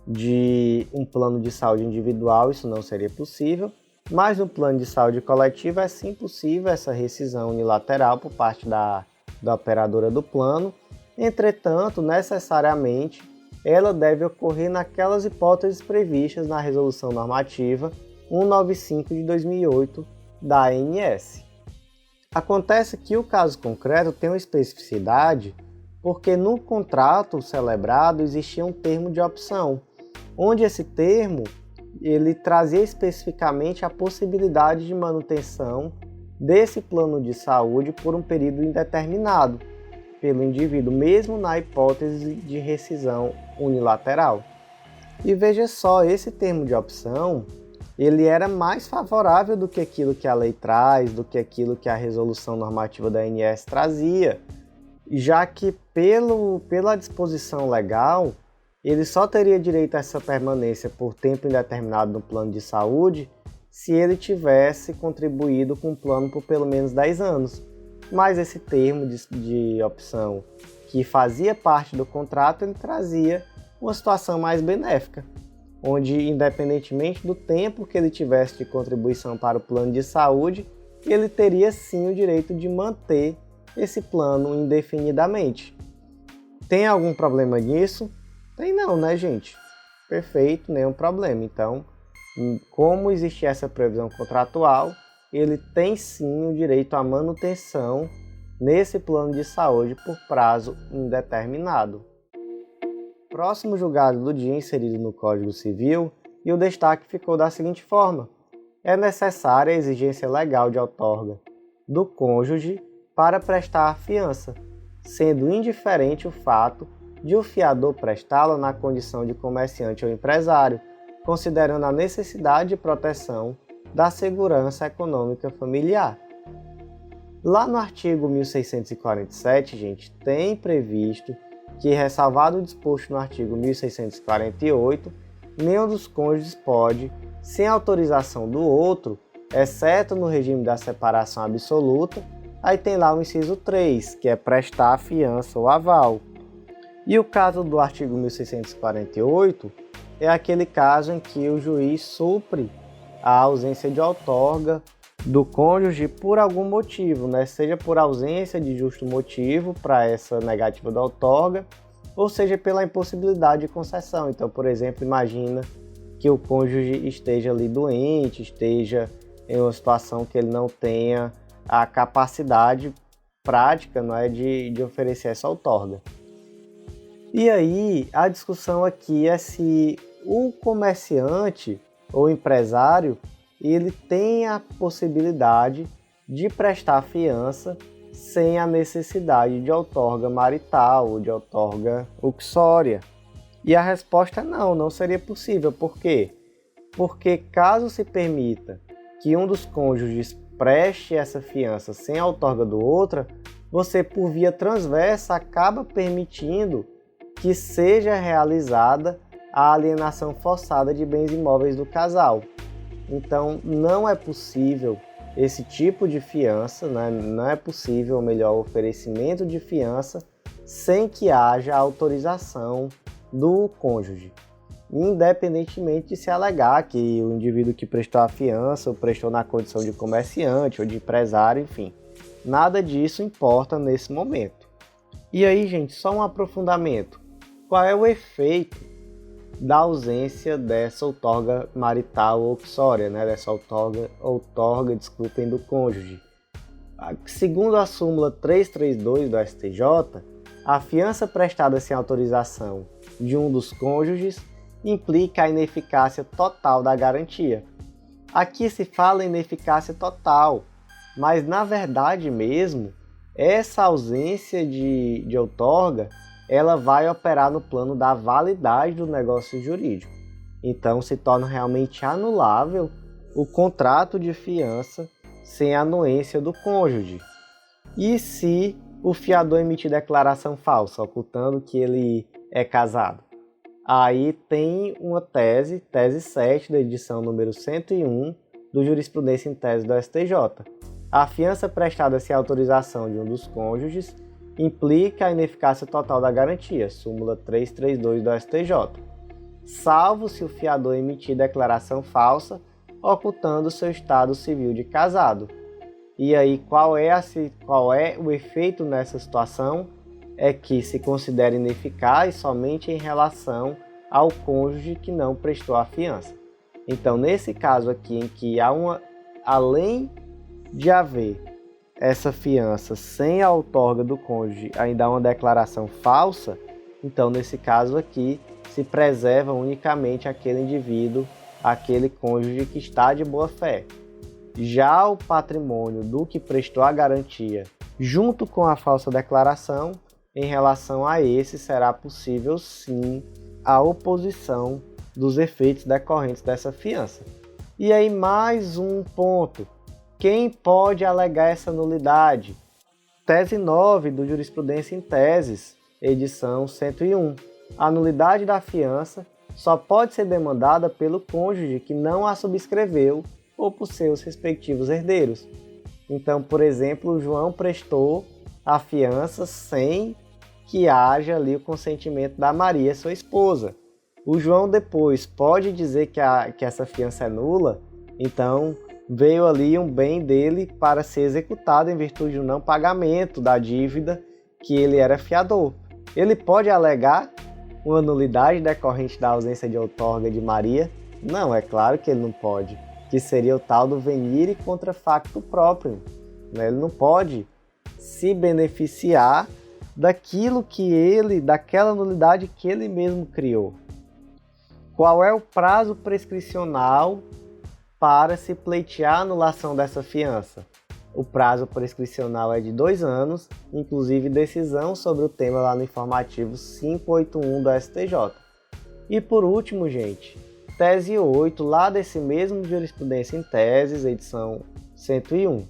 de um plano de saúde individual, isso não seria possível, mas no plano de saúde coletivo é sim possível essa rescisão unilateral por parte da operadora do plano. Entretanto, necessariamente, ela deve ocorrer naquelas hipóteses previstas na Resolução Normativa 195 de 2008 da ANS. Acontece que o caso concreto tem uma especificidade porque no contrato celebrado existia um termo de opção, onde esse termo ele trazia especificamente a possibilidade de manutenção desse plano de saúde por um período indeterminado pelo indivíduo, mesmo na hipótese de rescisão unilateral. E veja só, esse termo de opção, ele era mais favorável do que aquilo que a lei traz, do que aquilo que a resolução normativa da ANS trazia, já que pela disposição legal, ele só teria direito a essa permanência por tempo indeterminado no plano de saúde se ele tivesse contribuído com o plano por pelo menos 10 anos. Mas esse termo de opção que fazia parte do contrato, ele trazia uma situação mais benéfica, onde independentemente do tempo que ele tivesse de contribuição para o plano de saúde, ele teria sim o direito de manter esse plano indefinidamente. Tem algum problema nisso? Tem não, né, gente? Perfeito, nenhum problema. Então, como existia essa previsão contratual, ele tem sim o direito à manutenção nesse plano de saúde por prazo indeterminado. Próximo julgado do dia inserido no Código Civil, e o destaque ficou da seguinte forma: é necessária a exigência legal de outorga do cônjuge para prestar a fiança, sendo indiferente o fato de o fiador prestá-la na condição de comerciante ou empresário, considerando a necessidade de proteção da segurança econômica familiar. Lá no artigo 1647, gente, tem previsto que, ressalvado o disposto no artigo 1648, nenhum dos cônjuges pode, sem autorização do outro, exceto no regime da separação absoluta. Aí tem lá o inciso 3, que é prestar a fiança ou aval. E o caso do artigo 1648 é aquele caso em que o juiz supre a ausência de outorga do cônjuge por algum motivo, né? Seja por ausência de justo motivo para essa negativa da outorga, ou seja pela impossibilidade de concessão. Então, por exemplo, imagina que o cônjuge esteja ali doente, esteja em uma situação que ele não tenha a capacidade prática, não é, de oferecer essa outorga. E aí, a discussão aqui é se o comerciante ou empresário ele tem a possibilidade de prestar fiança sem a necessidade de outorga marital ou de outorga uxória. E a resposta é não, não seria possível. Por quê? Porque caso se permita que um dos cônjuges preste essa fiança sem a outorga do outro, você, por via transversa, acaba permitindo que seja realizada a alienação forçada de bens imóveis do casal. Então, não é possível esse tipo de fiança, né? Não é possível, ou melhor, o oferecimento de fiança sem que haja autorização do cônjuge, independentemente de se alegar que o indivíduo que prestou a fiança ou prestou na condição de comerciante ou de empresário, enfim. Nada disso importa nesse momento. E aí, gente, só um aprofundamento. Qual é o efeito da ausência dessa outorga marital ou uxória, né? Dessa outorga, do cônjuge? Segundo a súmula 332 do STJ, a fiança prestada sem autorização de um dos cônjuges implica a ineficácia total da garantia. Aqui se fala em ineficácia total, mas na verdade mesmo, essa ausência de outorga ela vai operar no plano da validade do negócio jurídico. Então, se torna realmente anulável o contrato de fiança sem a anuência do cônjuge. E se o fiador emitir declaração falsa, ocultando que ele é casado? Aí tem uma tese 7 da edição número 101 do Jurisprudência em Tese do STJ. A fiança prestada sem autorização de um dos cônjuges implica a ineficácia total da garantia, súmula 332 do STJ, salvo se o fiador emitir declaração falsa, ocultando seu estado civil de casado. E aí, qual é o efeito nessa situação? É que se considera ineficaz somente em relação ao cônjuge que não prestou a fiança. Então, nesse caso aqui, em que além de haver essa fiança sem a outorga do cônjuge, ainda há uma declaração falsa, então nesse caso aqui se preserva unicamente aquele indivíduo, aquele cônjuge que está de boa fé. Já o patrimônio do que prestou a garantia, junto com a falsa declaração, em relação a esse será possível sim a oposição dos efeitos decorrentes dessa fiança. E aí mais um ponto. Quem pode alegar essa nulidade? Tese 9 do Jurisprudência em Teses, edição 101. A nulidade da fiança só pode ser demandada pelo cônjuge que não a subscreveu ou por seus respectivos herdeiros. Então, por exemplo, o João prestou a fiança sem que haja ali o consentimento da Maria, sua esposa. O João depois pode dizer que essa fiança é nula, então veio ali um bem dele para ser executado em virtude do não pagamento da dívida que ele era fiador. Ele pode alegar uma nulidade decorrente da ausência de outorga de Maria? Não, é claro que ele não pode, que seria o tal do venire contra facto próprio. Ele não pode se beneficiar daquela nulidade que ele mesmo criou. Qual é o prazo prescricional para se pleitear a anulação dessa fiança? O prazo prescricional é de 2 anos, inclusive decisão sobre o tema lá no informativo 581 do STJ. E por último, gente, tese 8, lá desse mesmo Jurisprudência em Teses, edição 101.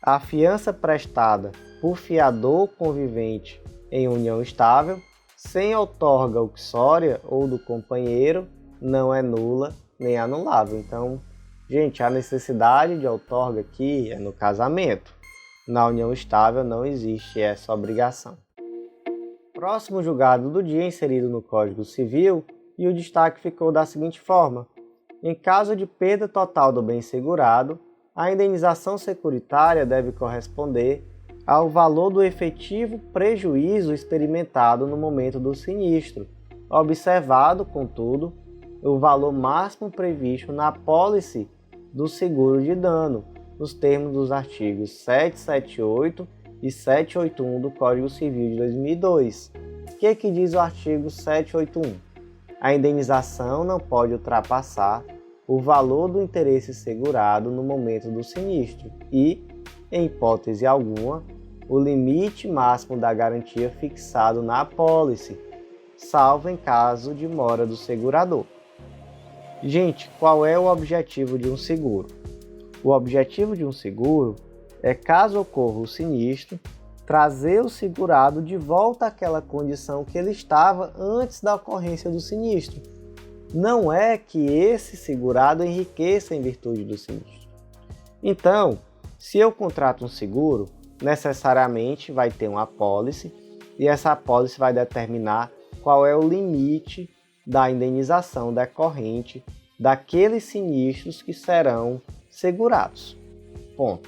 A fiança prestada por fiador convivente em união estável, sem outorga uxória ou do companheiro, não é nula nem anulável. Então, gente, a necessidade de outorga aqui é no casamento. Na união estável não existe essa obrigação. Próximo julgado do dia inserido no Código Civil, e o destaque ficou da seguinte forma: em caso de perda total do bem segurado, a indenização securitária deve corresponder ao valor do efetivo prejuízo experimentado no momento do sinistro, observado, contudo, o valor máximo previsto na apólice do seguro de dano, nos termos dos artigos 778 e 781 do Código Civil de 2002. O que diz o artigo 781? A indenização não pode ultrapassar o valor do interesse segurado no momento do sinistro e, em hipótese alguma, o limite máximo da garantia fixado na apólice, salvo em caso de mora do segurador. Gente, qual é o objetivo de um seguro? O objetivo de um seguro é, caso ocorra o sinistro, trazer o segurado de volta àquela condição que ele estava antes da ocorrência do sinistro. Não é que esse segurado enriqueça em virtude do sinistro. Então, se eu contrato um seguro, necessariamente vai ter uma apólice e essa apólice vai determinar qual é o limite da indenização decorrente daqueles sinistros que serão segurados. Ponto.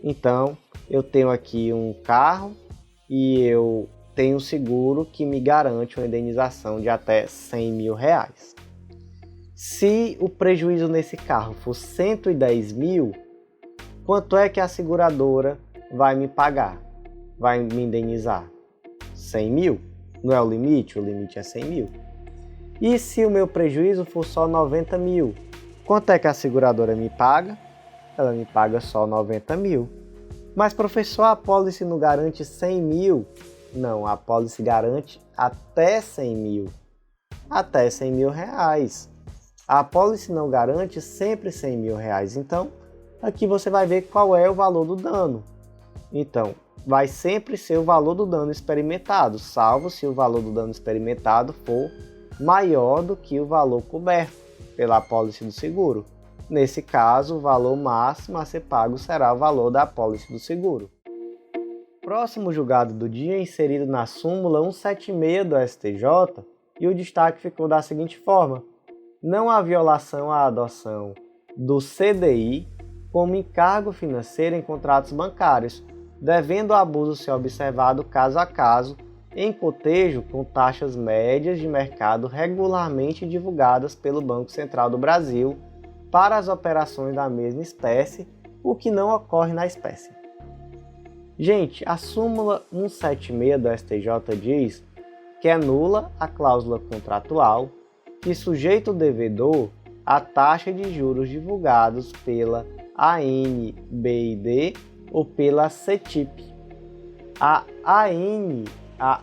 Então, eu tenho aqui um carro e eu tenho um seguro que me garante uma indenização de até R$100 mil. Se o prejuízo nesse carro for 110 mil, quanto é que a seguradora vai me pagar? Vai me indenizar? 100 mil? Não é o limite é 100 mil. E se o meu prejuízo for só 90 mil, quanto é que a seguradora me paga? Ela me paga só 90 mil. Mas, professor, a apólice não garante 100 mil? Não, a apólice garante até 100 mil. Até 100 mil reais. A apólice não garante sempre 100 mil reais. Então, aqui você vai ver qual é o valor do dano. Então, vai sempre ser o valor do dano experimentado, salvo se o valor do dano experimentado for maior do que o valor coberto pela apólice do seguro. Nesse caso, o valor máximo a ser pago será o valor da apólice do seguro. Próximo julgado do dia é inserido na súmula 176 do STJ e o destaque ficou da seguinte forma: não há violação à adoção do CDI como encargo financeiro em contratos bancários, devendo o abuso ser observado caso a caso, em cotejo com taxas médias de mercado regularmente divulgadas pelo Banco Central do Brasil para as operações da mesma espécie, o que não ocorre na espécie. Gente, a súmula 176 do STJ diz que é nula a cláusula contratual que sujeita o devedor à taxa de juros divulgados pela ANBID ou pela CETIP. A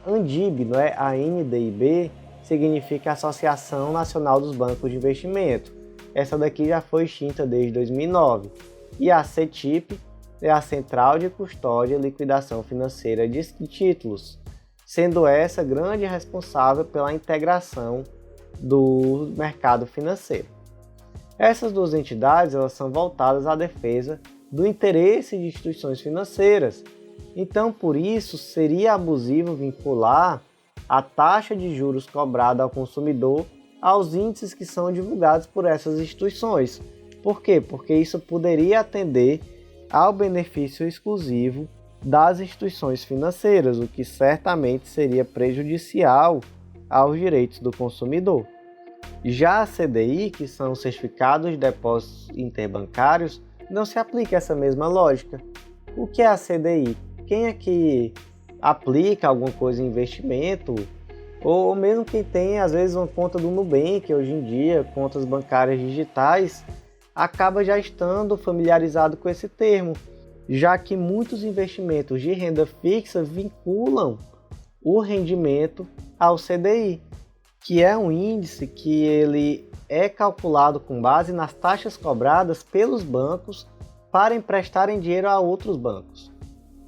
ANDIB, não é? A ANDIB significa Associação Nacional dos Bancos de Investimento. Essa daqui já foi extinta desde 2009. E a CETIP é a Central de Custódia e Liquidação Financeira de Títulos, sendo essa grande responsável pela integração do mercado financeiro. Essas duas entidades elas são voltadas à defesa do interesse de instituições financeiras. Então, por isso, seria abusivo vincular a taxa de juros cobrada ao consumidor aos índices que são divulgados por essas instituições. Por quê? Porque isso poderia atender ao benefício exclusivo das instituições financeiras, o que certamente seria prejudicial aos direitos do consumidor. Já a CDI, que são os certificados de depósitos interbancários, não se aplica essa mesma lógica. O que é a CDI? Quem é que aplica alguma coisa em investimento, ou mesmo quem tem às vezes uma conta do Nubank, hoje em dia, contas bancárias digitais, acaba já estando familiarizado com esse termo. já que muitos investimentos de renda fixa vinculam o rendimento ao CDI, que é um índice que ele é calculado com base nas taxas cobradas pelos bancos para emprestarem dinheiro a outros bancos.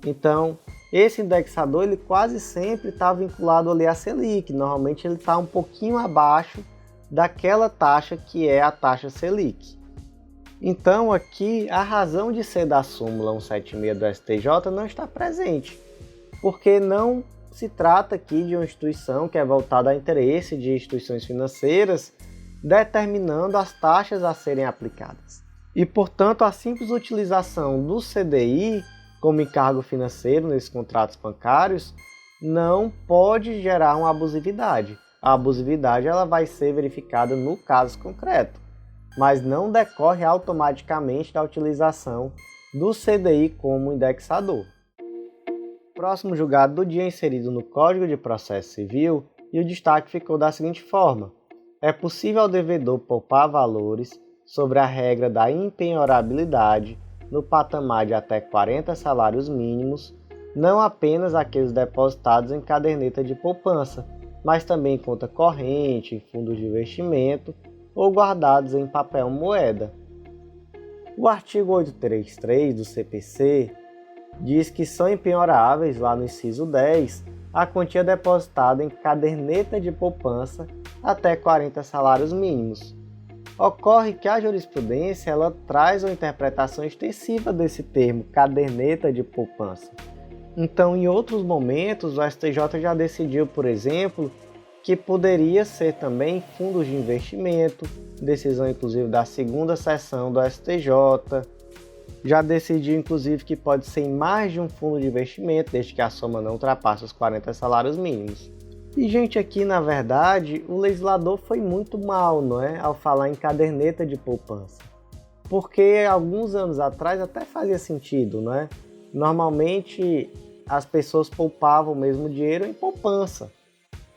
Então, esse indexador ele quase sempre está vinculado ali à Selic, normalmente ele está um pouquinho abaixo daquela taxa que é a taxa Selic. Então aqui a razão de ser da súmula 176 do STJ não está presente, porque não se trata aqui de uma instituição que é voltada ao interesse de instituições financeiras determinando as taxas a serem aplicadas. E, portanto, a simples utilização do CDI como encargo financeiro nesses contratos bancários não pode gerar uma abusividade. A abusividade ela vai ser verificada no caso concreto, mas não decorre automaticamente da utilização do CDI como indexador. Próximo julgado do dia inserido no Código de Processo Civil e o destaque ficou da seguinte forma: é possível ao devedor poupar valores sobre a regra da impenhorabilidade no patamar de até 40 salários mínimos, não apenas aqueles depositados em caderneta de poupança, mas também em conta corrente, em fundos de investimento ou guardados em papel moeda. O artigo 833 do CPC diz que são empenhoráveis, lá no inciso 10, a quantia depositada em caderneta de poupança até 40 salários mínimos. Ocorre que a jurisprudência ela traz uma interpretação extensiva desse termo, caderneta de poupança. Então, em outros momentos, o STJ já decidiu, por exemplo, que poderia ser também fundos de investimento, decisão inclusive da segunda sessão do STJ. Já decidiu, inclusive, que pode ser em mais de um fundo de investimento, desde que a soma não ultrapasse os 40 salários mínimos. E, gente, aqui, na verdade, o legislador foi muito mal, não é? Ao falar em caderneta de poupança. Porque, alguns anos atrás, até fazia sentido, não é? Normalmente, as pessoas poupavam o mesmo dinheiro em poupança.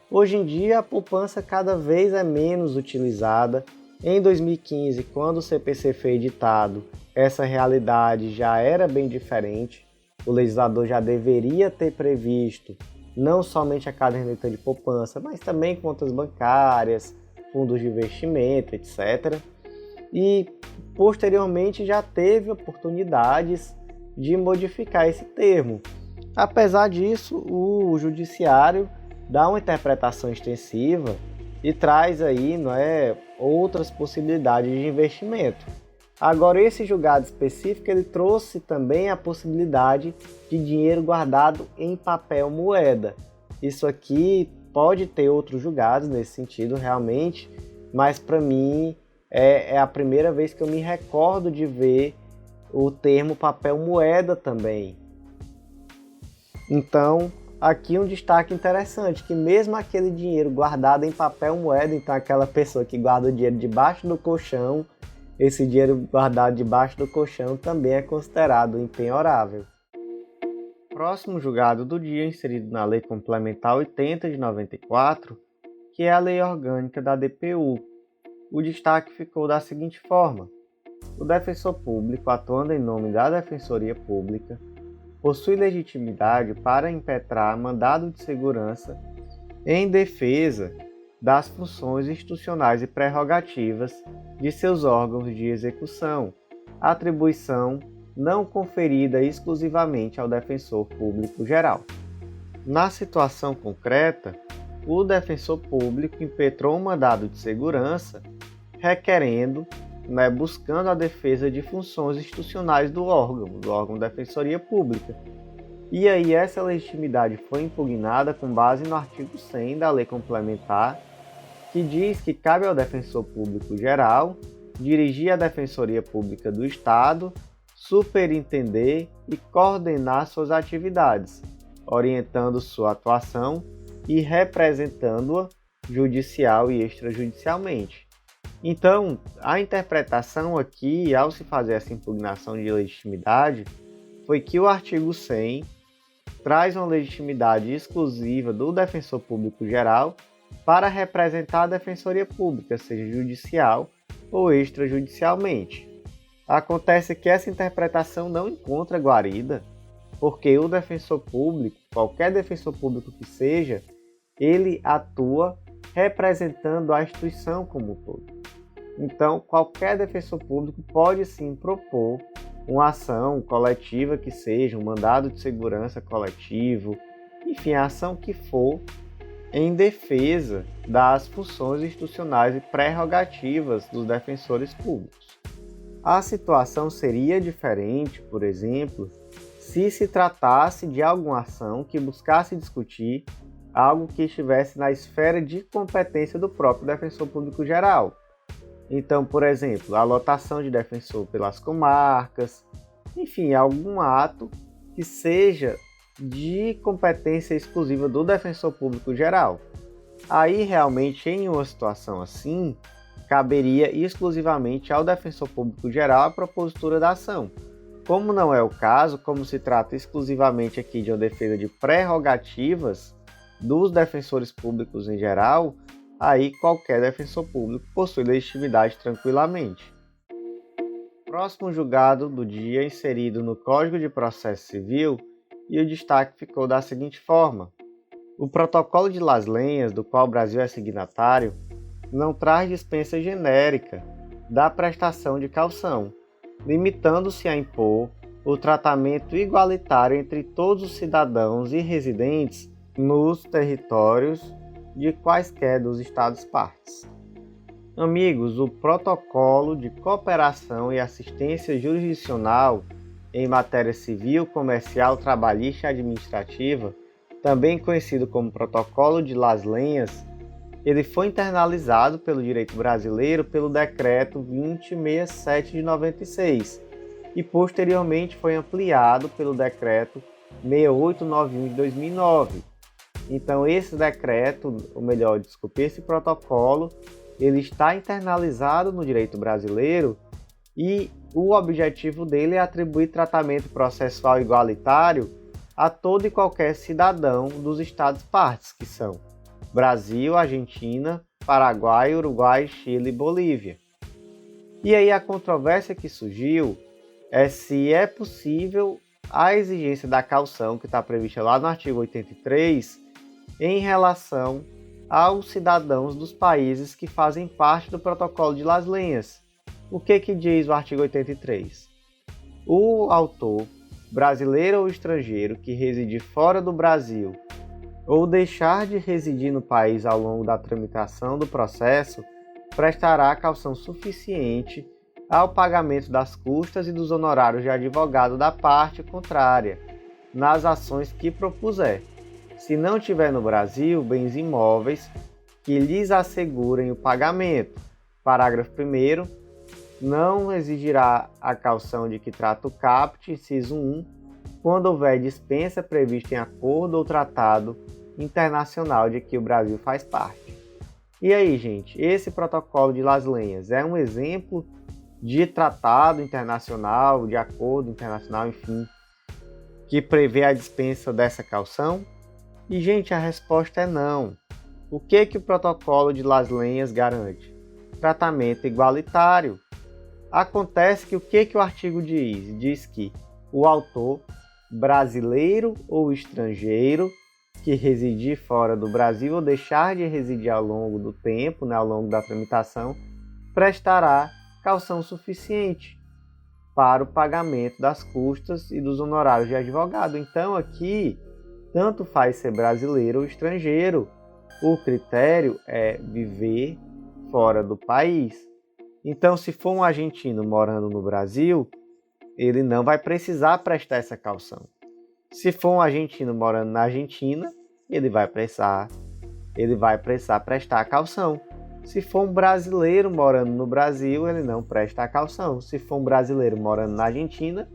Hoje em dia, a poupança cada vez é menos utilizada. Em 2015, quando o CPC foi editado, essa realidade já era bem diferente. O legislador já deveria ter previsto não somente a caderneta de poupança, mas também contas bancárias, fundos de investimento, etc. E, posteriormente, já teve oportunidades de modificar esse termo. Apesar disso, o judiciário dá uma interpretação extensiva e traz aí, não é, outras possibilidades de investimento. Agora, esse julgado específico ele trouxe também a possibilidade de dinheiro guardado em papel moeda. Isso aqui pode ter outros julgados nesse sentido realmente, mas para mim é a primeira vez que eu me recordo de ver o termo papel moeda também. Então, aqui um destaque interessante, que mesmo aquele dinheiro guardado em papel moeda, então aquela pessoa que guarda o dinheiro debaixo do colchão, esse dinheiro guardado debaixo do colchão também é considerado impenhorável. Próximo julgado do dia inserido na Lei Complementar 80 de 94, que é a Lei Orgânica da DPU. O destaque ficou da seguinte forma: o defensor público, atuando em nome da Defensoria Pública, possui legitimidade para impetrar mandado de segurança em defesa das funções institucionais e prerrogativas de seus órgãos de execução, atribuição não conferida exclusivamente ao defensor público geral. Na situação concreta, o defensor público impetrou um mandado de segurança requerendo, buscando a defesa de funções institucionais do órgão Defensoria Pública. E aí essa legitimidade foi impugnada com base no artigo 100 da Lei Complementar, que diz que cabe ao defensor público geral dirigir a Defensoria Pública do Estado, superintender e coordenar suas atividades, orientando sua atuação e representando-a judicial e extrajudicialmente. Então, a interpretação aqui, ao se fazer essa impugnação de legitimidade, foi que o artigo 100 traz uma legitimidade exclusiva do defensor público geral para representar a Defensoria Pública, seja judicial ou extrajudicialmente. Acontece que essa interpretação não encontra guarida, porque o defensor público, qualquer defensor público que seja, ele atua representando a instituição como um todo. Então, qualquer defensor público pode sim propor uma ação coletiva que seja, um mandado de segurança coletivo, enfim, a ação que for em defesa das funções institucionais e prerrogativas dos defensores públicos. A situação seria diferente, por exemplo, se tratasse de alguma ação que buscasse discutir algo que estivesse na esfera de competência do próprio defensor público geral. Então, por exemplo, a lotação de defensor pelas comarcas, enfim, algum ato que seja de competência exclusiva do defensor público geral. Aí, realmente, em uma situação assim, caberia exclusivamente ao defensor público geral a propositura da ação. Como não é o caso, como se trata exclusivamente aqui de uma defesa de prerrogativas dos defensores públicos em geral, aí qualquer defensor público possui legitimidade tranquilamente. Próximo julgado do dia inserido no Código de Processo Civil, e o destaque ficou da seguinte forma: o Protocolo de Las Lenhas, do qual o Brasil é signatário, não traz dispensa genérica da prestação de caução, limitando-se a impor o tratamento igualitário entre todos os cidadãos e residentes nos territórios de quaisquer dos Estados-partes. Amigos, o Protocolo de Cooperação e Assistência Jurisdicional em matéria civil, comercial, trabalhista e administrativa, também conhecido como Protocolo de Las Lenhas, ele foi internalizado pelo direito brasileiro pelo Decreto 2067 de 96 e posteriormente foi ampliado pelo Decreto 6891 de 2009. Então esse protocolo, ele está internalizado no direito brasileiro e o objetivo dele é atribuir tratamento processual igualitário a todo e qualquer cidadão dos Estados-partes, que são Brasil, Argentina, Paraguai, Uruguai, Chile e Bolívia. E aí a controvérsia que surgiu é se é possível a exigência da caução que está prevista lá no artigo 83 em relação aos cidadãos dos países que fazem parte do Protocolo de Las Lenhas. O que diz o artigo 83? O autor, brasileiro ou estrangeiro, que residir fora do Brasil ou deixar de residir no país ao longo da tramitação do processo, prestará caução suficiente ao pagamento das custas e dos honorários de advogado da parte contrária, nas ações que propuser. Se não tiver no Brasil bens imóveis que lhes assegurem o pagamento. Parágrafo 1º. Não exigirá a caução de que trata o caput, inciso 1, quando houver dispensa prevista em acordo ou tratado internacional de que o Brasil faz parte. E aí, gente, esse Protocolo de Las Lenhas é um exemplo de tratado internacional, de acordo internacional, enfim, que prevê a dispensa dessa caução? E, gente, a resposta é não. O que o Protocolo de Las Lenhas garante? Tratamento igualitário. Acontece que o que o artigo diz? Diz que o autor, brasileiro ou estrangeiro, que residir fora do Brasil ou deixar de residir ao longo do tempo, ao longo da tramitação, prestará caução suficiente para o pagamento das custas e dos honorários de advogado. Então, aqui, tanto faz ser brasileiro ou estrangeiro, o critério é viver fora do país. Então, se for um argentino morando no Brasil, ele não vai precisar prestar essa caução. Se for um argentino morando na Argentina, ele vai precisar prestar a caução. Se for um brasileiro morando no Brasil, ele não presta a caução. Se for um brasileiro morando na Argentina,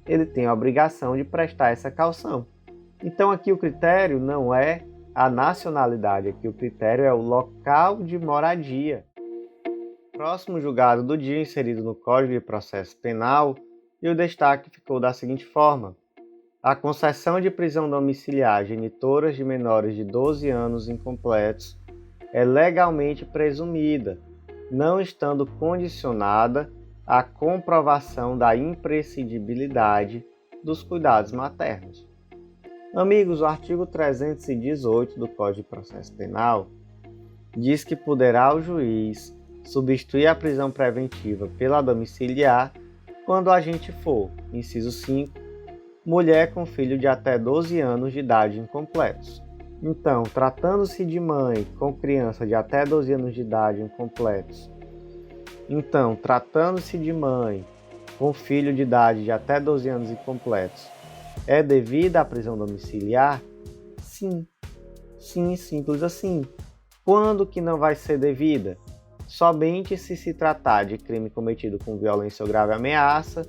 ele tem a obrigação de prestar essa caução. Então aqui o critério não é a nacionalidade, aqui o critério é o local de moradia. Próximo julgado do dia inserido no Código de Processo Penal, e o destaque ficou da seguinte forma: a concessão de prisão domiciliar a genitoras de menores de 12 anos incompletos é legalmente presumida, não estando condicionada a comprovação da imprescindibilidade dos cuidados maternos. Amigos, o artigo 318 do Código de Processo Penal diz que poderá o juiz substituir a prisão preventiva pela domiciliar quando o agente for, inciso 5, mulher com filho de até 12 anos de idade incompletos. Então, tratando-se de mãe com criança de até 12 anos de idade incompletos, então, tratando-se de mãe com filho de idade de até 12 anos incompletos, é devida a prisão domiciliar? Sim. Sim, simples assim. Quando que não vai ser devida? Somente se tratar de crime cometido com violência ou grave ameaça,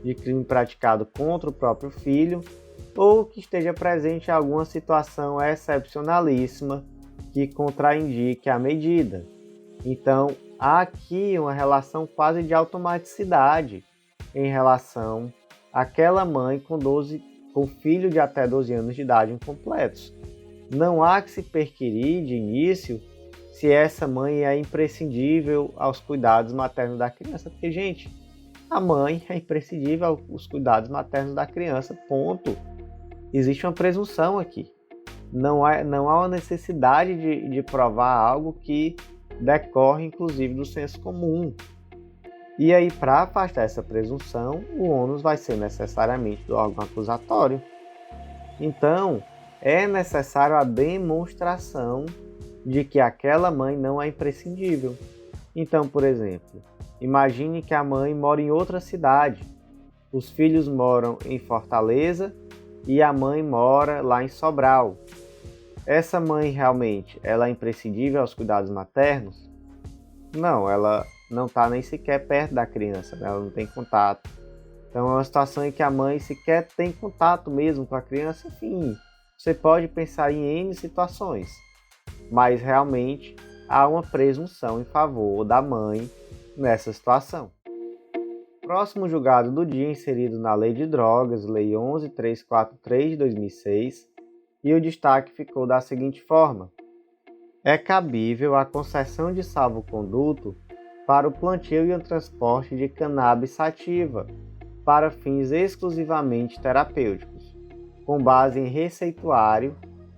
de crime praticado contra o próprio filho, ou que esteja presente alguma situação excepcionalíssima que contraindique a medida. Então, há aqui uma relação quase de automaticidade em relação àquela mãe com filho de até 12 anos de idade incompletos. Não há que se perquirir de início se essa mãe é imprescindível aos cuidados maternos da criança, porque, gente, a mãe é imprescindível aos cuidados maternos da criança, ponto. Existe uma presunção aqui. Não há uma necessidade de provar algo que decorre, inclusive, do senso comum. E aí, para afastar essa presunção, o ônus vai ser necessariamente do órgão acusatório. Então, é necessário a demonstração de que aquela mãe não é imprescindível. Então, por exemplo, imagine que a mãe mora em outra cidade, os filhos moram em Fortaleza e a mãe mora lá em Sobral. Essa mãe realmente ela é imprescindível aos cuidados maternos? Não, ela não está nem sequer perto da criança, ela não tem contato. Então é uma situação em que a mãe sequer tem contato mesmo com a criança. Enfim, você pode pensar em N situações, mas realmente há uma presunção em favor da mãe nessa situação. Próximo julgado do dia inserido na Lei de Drogas, Lei 11.343 de 2006, e o destaque ficou da seguinte forma: é cabível a concessão de salvo-conduto para o plantio e o transporte de cannabis sativa para fins exclusivamente terapêuticos, com base em receituário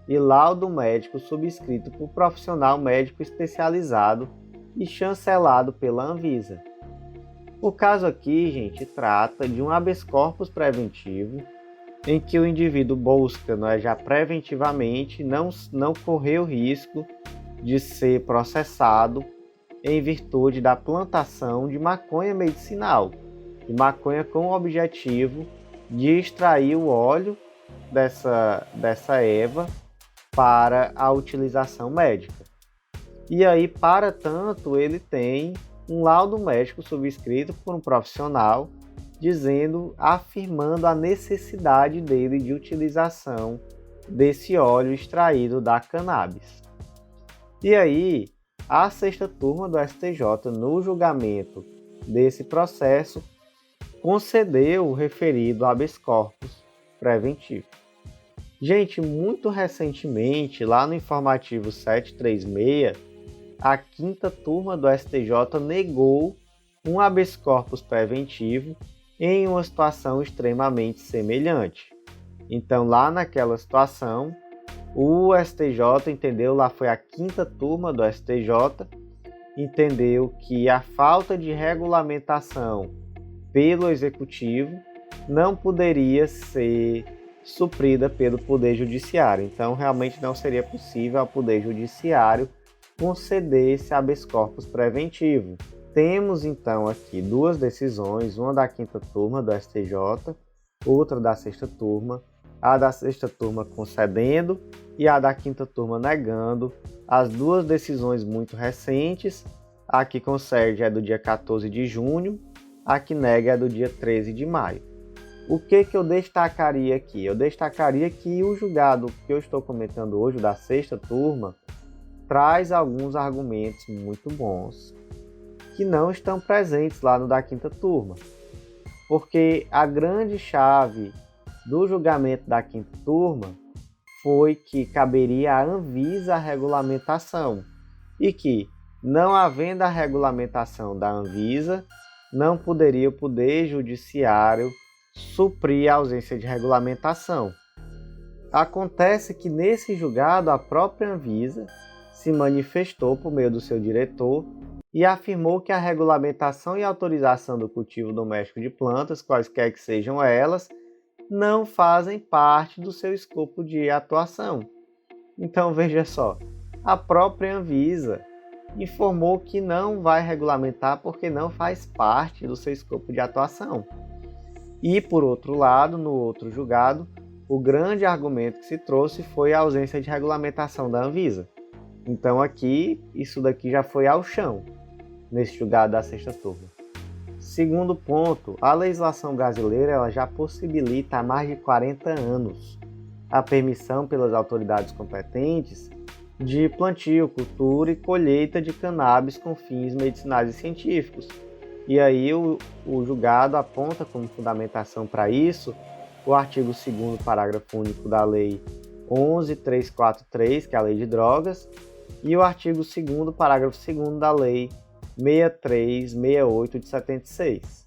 e laudo médico subscrito por profissional médico especializado e chancelado pela Anvisa. O caso aqui, gente, trata de um habeas corpus preventivo em que o indivíduo busca, já preventivamente, não correr o risco de ser processado em virtude da plantação de maconha medicinal, de maconha com o objetivo de extrair o óleo dessa erva para a utilização médica. E aí, para tanto, ele tem um laudo médico subscrito por um profissional afirmando a necessidade dele de utilização desse óleo extraído da cannabis. E aí, a sexta turma do STJ, no julgamento desse processo, concedeu o referido habeas corpus preventivo. Gente, muito recentemente, lá no informativo 736, a quinta turma do STJ negou um habeas corpus preventivo em uma situação extremamente semelhante. Então, lá naquela situação, o STJ entendeu, lá foi a quinta turma do STJ, entendeu que a falta de regulamentação pelo Executivo não poderia ser suprida pelo Poder Judiciário. Então, realmente não seria possível ao Poder Judiciário conceder esse habeas corpus preventivo. Temos, então, aqui duas decisões, uma da quinta turma do STJ, outra da sexta turma, a da sexta turma concedendo e a da quinta turma negando, as duas decisões muito recentes. A que concede é do dia 14 de junho, a que nega é do dia 13 de maio. O que eu destacaria aqui? Eu destacaria que o julgado que eu estou comentando hoje, da sexta turma, traz alguns argumentos muito bons que não estão presentes lá no da quinta turma. Porque a grande chave do julgamento da quinta turma foi que caberia à Anvisa a regulamentação e que, não havendo a regulamentação da Anvisa, não poderia o Poder Judiciário suprir a ausência de regulamentação. Acontece que nesse julgado a própria Anvisa se manifestou por meio do seu diretor e afirmou que a regulamentação e autorização do cultivo doméstico de plantas, quaisquer que sejam elas, não fazem parte do seu escopo de atuação. Então veja só, a própria Anvisa informou que não vai regulamentar porque não faz parte do seu escopo de atuação. E por outro lado, no outro julgado, o grande argumento que se trouxe foi a ausência de regulamentação da Anvisa. Então aqui, isso daqui já foi ao chão, nesse julgado da sexta turma. Segundo ponto, a legislação brasileira ela já possibilita há mais de 40 anos a permissão pelas autoridades competentes de plantio, cultura e colheita de cannabis com fins medicinais e científicos. E aí o julgado aponta como fundamentação para isso o artigo 2º, parágrafo único da Lei 11.343, que é a Lei de Drogas, e o artigo 2º, parágrafo 2º da Lei 6368 de 76.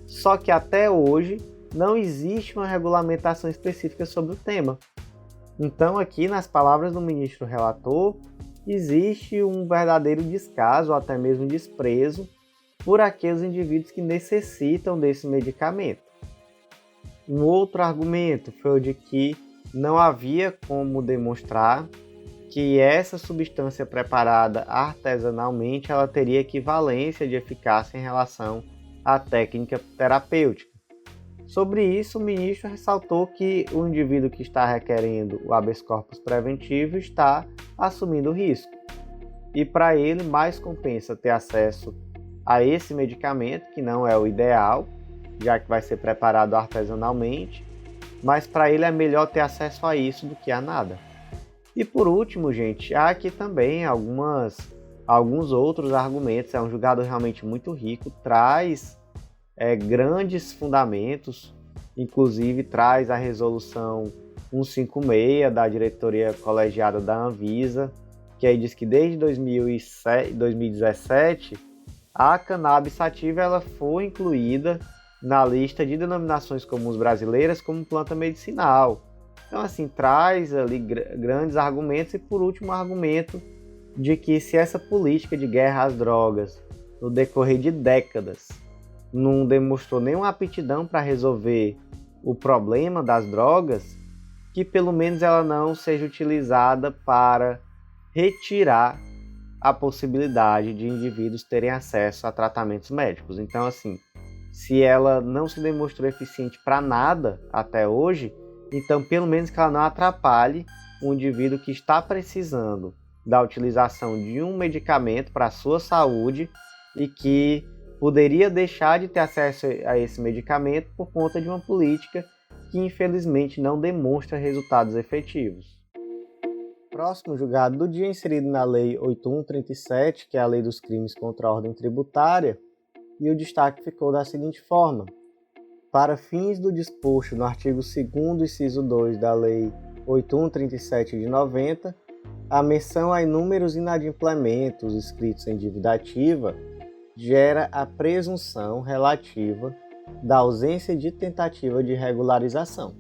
Só que até hoje não existe uma regulamentação específica sobre o tema. Então aqui, nas palavras do ministro relator, existe um verdadeiro descaso ou até mesmo desprezo por aqueles indivíduos que necessitam desse medicamento. Um outro argumento foi o de que não havia como demonstrar que essa substância preparada artesanalmente ela teria equivalência de eficácia em relação à técnica terapêutica. Sobre isso, o ministro ressaltou que o indivíduo que está requerendo o habeas corpus preventivo está assumindo o risco. E para ele, mais compensa ter acesso a esse medicamento, que não é o ideal, já que vai ser preparado artesanalmente, mas para ele é melhor ter acesso a isso do que a nada. E por último, gente, há aqui também alguns outros argumentos. É um julgado realmente muito rico, traz grandes fundamentos, inclusive traz a resolução 156 da diretoria colegiada da Anvisa, que aí diz que desde 2017 a cannabis sativa ela foi incluída na lista de denominações comuns brasileiras como planta medicinal. Então, assim, traz ali grandes argumentos e, por último, o argumento de que se essa política de guerra às drogas, no decorrer de décadas, não demonstrou nenhuma aptidão para resolver o problema das drogas, que pelo menos ela não seja utilizada para retirar a possibilidade de indivíduos terem acesso a tratamentos médicos. Então, assim, se ela não se demonstrou eficiente para nada até hoje, então pelo menos que ela não atrapalhe o indivíduo que está precisando da utilização de um medicamento para a sua saúde e que poderia deixar de ter acesso a esse medicamento por conta de uma política que infelizmente não demonstra resultados efetivos. Próximo julgado do dia, inserido na Lei 8137, que é a Lei dos Crimes contra a Ordem Tributária, e o destaque ficou da seguinte forma: para fins do disposto no artigo 2º, inciso 2 da Lei 8137 de 90, a menção a inúmeros inadimplementos escritos em dívida ativa gera a presunção relativa da ausência de tentativa de regularização.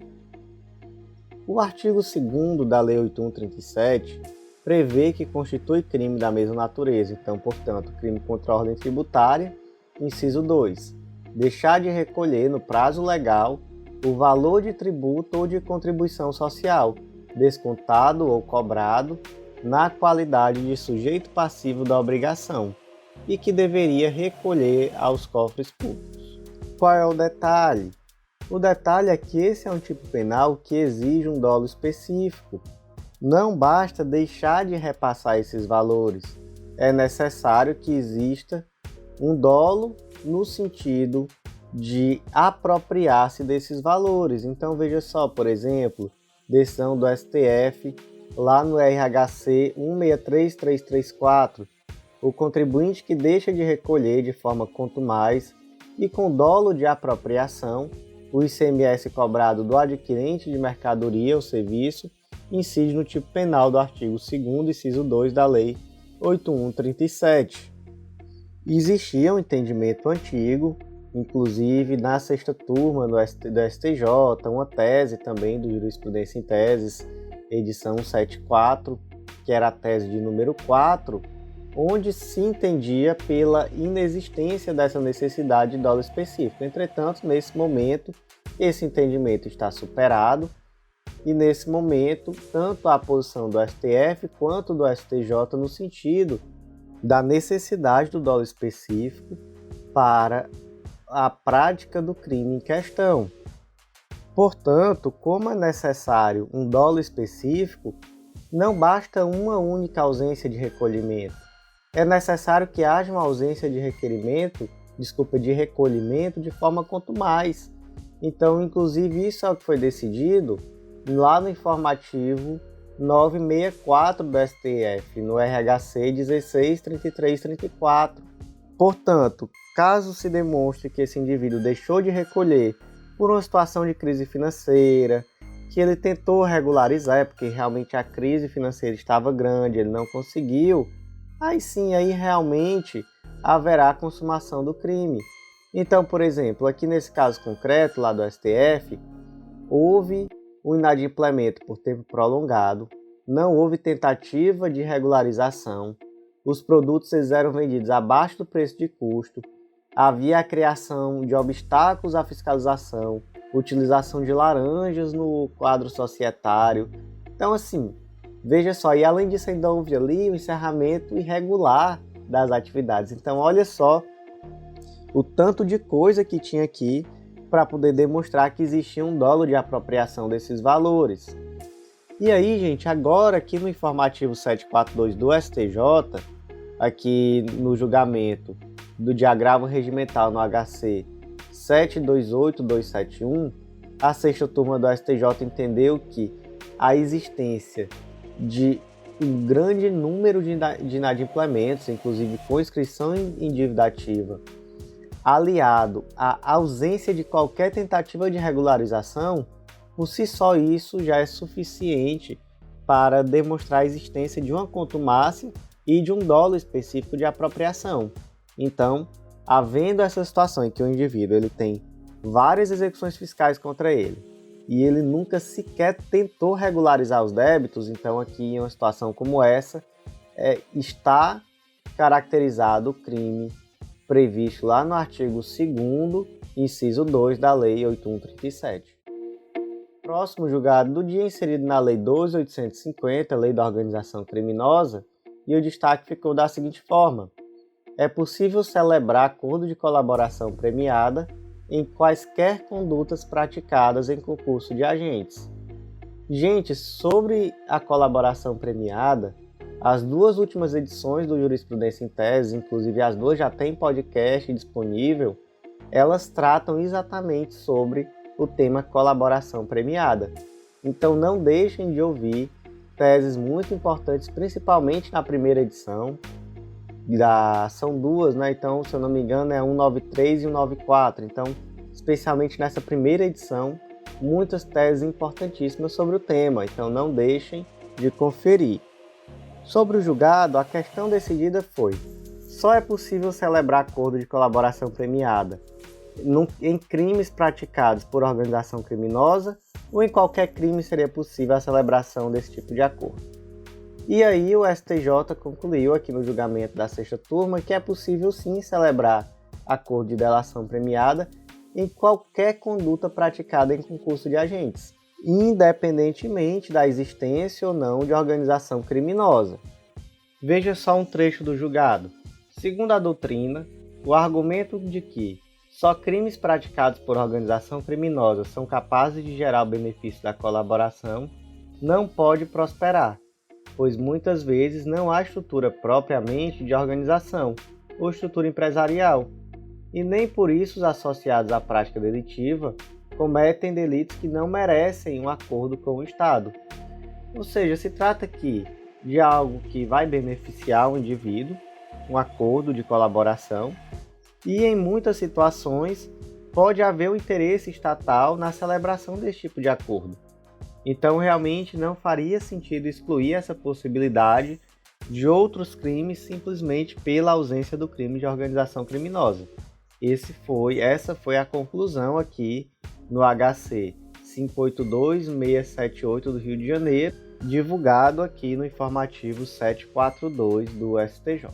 O artigo 2º da Lei 8137 prevê que constitui crime da mesma natureza, então, portanto, crime contra a ordem tributária, inciso 2, deixar de recolher no prazo legal o valor de tributo ou de contribuição social, descontado ou cobrado na qualidade de sujeito passivo da obrigação e que deveria recolher aos cofres públicos. Qual é o detalhe? O detalhe é que esse é um tipo penal que exige um dolo específico. Não basta deixar de repassar esses valores, é necessário que exista um dolo no sentido de apropriar-se desses valores. Então veja só, por exemplo, decisão do STF lá no RHC 163334, o contribuinte que deixa de recolher de forma contumaz e com dolo de apropriação o ICMS cobrado do adquirente de mercadoria ou serviço incide no tipo penal do artigo 2º, inciso 2 da Lei 8137. Existia um entendimento antigo, inclusive na sexta turma do STJ, uma tese também do Jurisprudência em Teses, edição 74, que era a tese de número 4, onde se entendia pela inexistência dessa necessidade de dolo específico. Entretanto, nesse momento, esse entendimento está superado e, nesse momento, tanto a posição do STF quanto do STJ no sentido da necessidade do dolo específico para a prática do crime em questão. Portanto, como é necessário um dolo específico, não basta uma única ausência de recolhimento. É necessário que haja uma ausência de recolhimento de forma contumaz. Então, inclusive, isso é o que foi decidido lá no informativo 964 do STF, no RHC 163334. Portanto, caso se demonstre que esse indivíduo deixou de recolher por uma situação de crise financeira, que ele tentou regularizar, porque realmente a crise financeira estava grande, ele não conseguiu, aí sim, aí realmente haverá consumação do crime. Então, por exemplo, aqui nesse caso concreto, lá do STF, houve o inadimplemento por tempo prolongado, não houve tentativa de regularização, os produtos eram vendidos abaixo do preço de custo, havia a criação de obstáculos à fiscalização, utilização de laranjas no quadro societário. Então, assim, veja só, e além disso ainda houve ali o encerramento irregular das atividades. Então, olha só o tanto de coisa que tinha aqui para poder demonstrar que existia um dolo de apropriação desses valores. E aí, gente, agora aqui no informativo 742 do STJ, aqui no julgamento do de agravo regimental no HC 728271, a sexta turma do STJ entendeu que a existência de um grande número de inadimplementos, inclusive com inscrição em dívida ativa, aliado à ausência de qualquer tentativa de regularização, por si só isso já é suficiente para demonstrar a existência de uma contumácia e de um dolo específico de apropriação. Então, havendo essa situação em que o indivíduo ele tem várias execuções fiscais contra ele e ele nunca sequer tentou regularizar os débitos, então aqui em uma situação como essa, está caracterizado o crime previsto lá no artigo 2º, inciso 2 da Lei 8.137. Próximo julgado do dia inserido na Lei 12.850, Lei da Organização Criminosa, e o destaque ficou da seguinte forma: é possível celebrar acordo de colaboração premiada em quaisquer condutas praticadas em concurso de agentes. Gente, sobre a colaboração premiada, as duas últimas edições do Jurisprudência em Tese, inclusive as duas já têm podcast disponível, elas tratam exatamente sobre o tema colaboração premiada. Então não deixem de ouvir teses muito importantes, principalmente na primeira edição. São duas, né? Então, se eu não me engano, é 193 e 194. Então, especialmente nessa primeira edição, muitas teses importantíssimas sobre o tema. Então, não deixem de conferir. Sobre o julgado, a questão decidida foi: só é possível celebrar acordo de colaboração premiada em crimes praticados por organização criminosa ou em qualquer crime seria possível a celebração desse tipo de acordo. E aí o STJ concluiu aqui no julgamento da sexta turma que é possível sim celebrar acordo de delação premiada em qualquer conduta praticada em concurso de agentes, independentemente da existência ou não de organização criminosa. Veja só um trecho do julgado. Segundo a doutrina, o argumento de que só crimes praticados por organização criminosa são capazes de gerar o benefício da colaboração não pode prosperar, pois muitas vezes não há estrutura propriamente de organização ou estrutura empresarial, e nem por isso os associados à prática delitiva cometem delitos que não merecem um acordo com o Estado. Ou seja, se trata aqui de algo que vai beneficiar o indivíduo, um acordo de colaboração, e em muitas situações pode haver o interesse estatal na celebração desse tipo de acordo. Então realmente não faria sentido excluir essa possibilidade de outros crimes simplesmente pela ausência do crime de organização criminosa. Essa foi a conclusão aqui no HC 582678 do Rio de Janeiro, divulgado aqui no informativo 742 do STJ.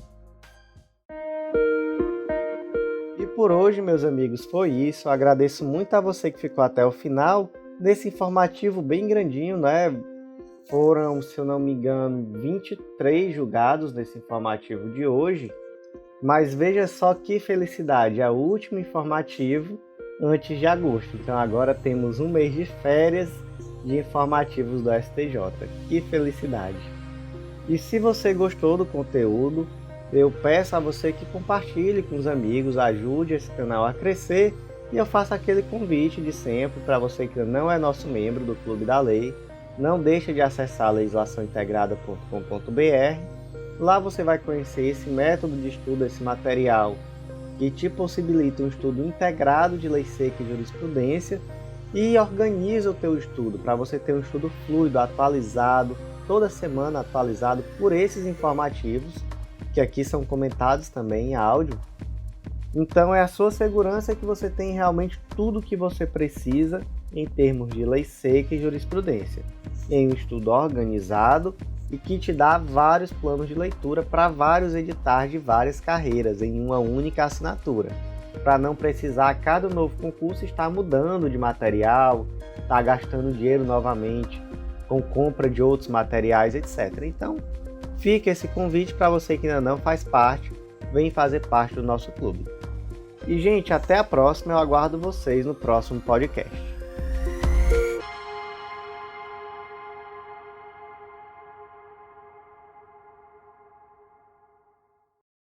E por hoje, meus amigos, foi isso. Eu agradeço muito a você que ficou até o final desse informativo bem grandinho, né? Foram, se eu não me engano, 23 julgados nesse informativo de hoje. Mas veja só que felicidade, é o último informativo antes de agosto. Então agora temos um mês de férias de informativos do STJ. Que felicidade! E se você gostou do conteúdo, eu peço a você que compartilhe com os amigos, ajude esse canal a crescer, e eu faço aquele convite de sempre para você que não é nosso membro do Clube da Lei, não deixe de acessar legislaçãointegrada.com.br. Lá você vai conhecer esse método de estudo, esse material que te possibilita um estudo integrado de lei seca e jurisprudência e organiza o teu estudo para você ter um estudo fluido, atualizado, toda semana atualizado por esses informativos, que aqui são comentados também em áudio. Então é a sua segurança que você tem realmente tudo o que você precisa em termos de lei seca e jurisprudência, em um estudo organizado e que te dá vários planos de leitura para vários editais de várias carreiras em uma única assinatura, para não precisar a cada novo concurso estar mudando de material, estar gastando dinheiro novamente com compra de outros materiais, etc. Então, fica esse convite para você que ainda não faz parte, vem fazer parte do nosso clube. E, gente, até a próxima, eu aguardo vocês no próximo podcast.